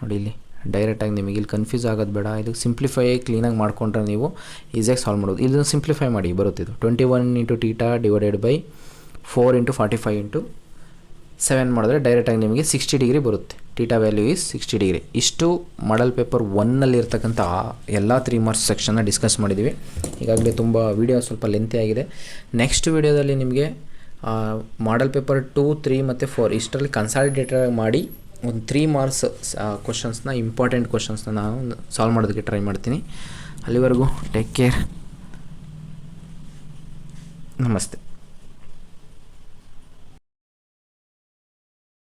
ನೋಡಿ. ಇಲ್ಲಿ ಡೈರೆಕ್ಟಾಗಿ ನಿಮಗೆ ಇಲ್ಲಿ ಕನ್ಫ್ಯೂಸ್ ಆಗೋದು ಬೇಡ. ಇದು ಸಿಂಪ್ಲಿಫೈ ಕ್ಲೀನಾಗಿ ಮಾಡಿಕೊಂಡ್ರೆ ನೀವು ಈಸಿಯಾಗಿ ಸಾಲ್ವ್ ಮಾಡ್ಬೋದು. ಇದನ್ನು ಸಿಂಪ್ಲಿಫೈ ಮಾಡಿ ಬರುತ್ತಿದ್ದು 21 into theta divided by 4 into 45 into 7 ಮಾಡಿದ್ರೆ ಡೈರೆಕ್ಟಾಗಿ ನಿಮಗೆ 60 ಡಿಗ್ರಿ ಬರುತ್ತೆ. Theta value is 60 degree. ಇಷ್ಟು ಮಾಡಲ್ ಪೇಪರ್ 1ನಲ್ಲಿ ಇರ್ತಕ್ಕಂಥ ಎಲ್ಲ 3 ಮಾರ್ಕ್ಸ್ ಸೆಕ್ಷನ್ನ ಡಿಸ್ಕಸ್ ಮಾಡಿದ್ದೀವಿ. ಈಗಾಗಲೇ ತುಂಬ ವೀಡಿಯೋ ಸ್ವಲ್ಪ ಲೆಂತಿ ಆಗಿದೆ. ನೆಕ್ಸ್ಟ್ ವೀಡಿಯೋದಲ್ಲಿ ನಿಮಗೆ ಮಾಡಲ್ ಪೇಪರ್ 2, 3 ಮತ್ತು 4 ಇಷ್ಟರಲ್ಲಿ ಕನ್ಸಾಲಿಡೇಟೆಡ್ ಮಾಡಿ ಒಂದು 3 ಮಾರ್ಕ್ಸ್ ಕ್ವಶನ್ಸ್ನ, ಇಂಪಾರ್ಟೆಂಟ್ ಕ್ವಶನ್ಸ್ನ ನಾನು ಸಾಲ್ವ್ ಮಾಡೋದಕ್ಕೆ ಟ್ರೈ ಮಾಡ್ತೀನಿ. ಅಲ್ಲಿವರೆಗೂ ಟೇಕ್ ಕೇರ್, ನಮಸ್ತೆ.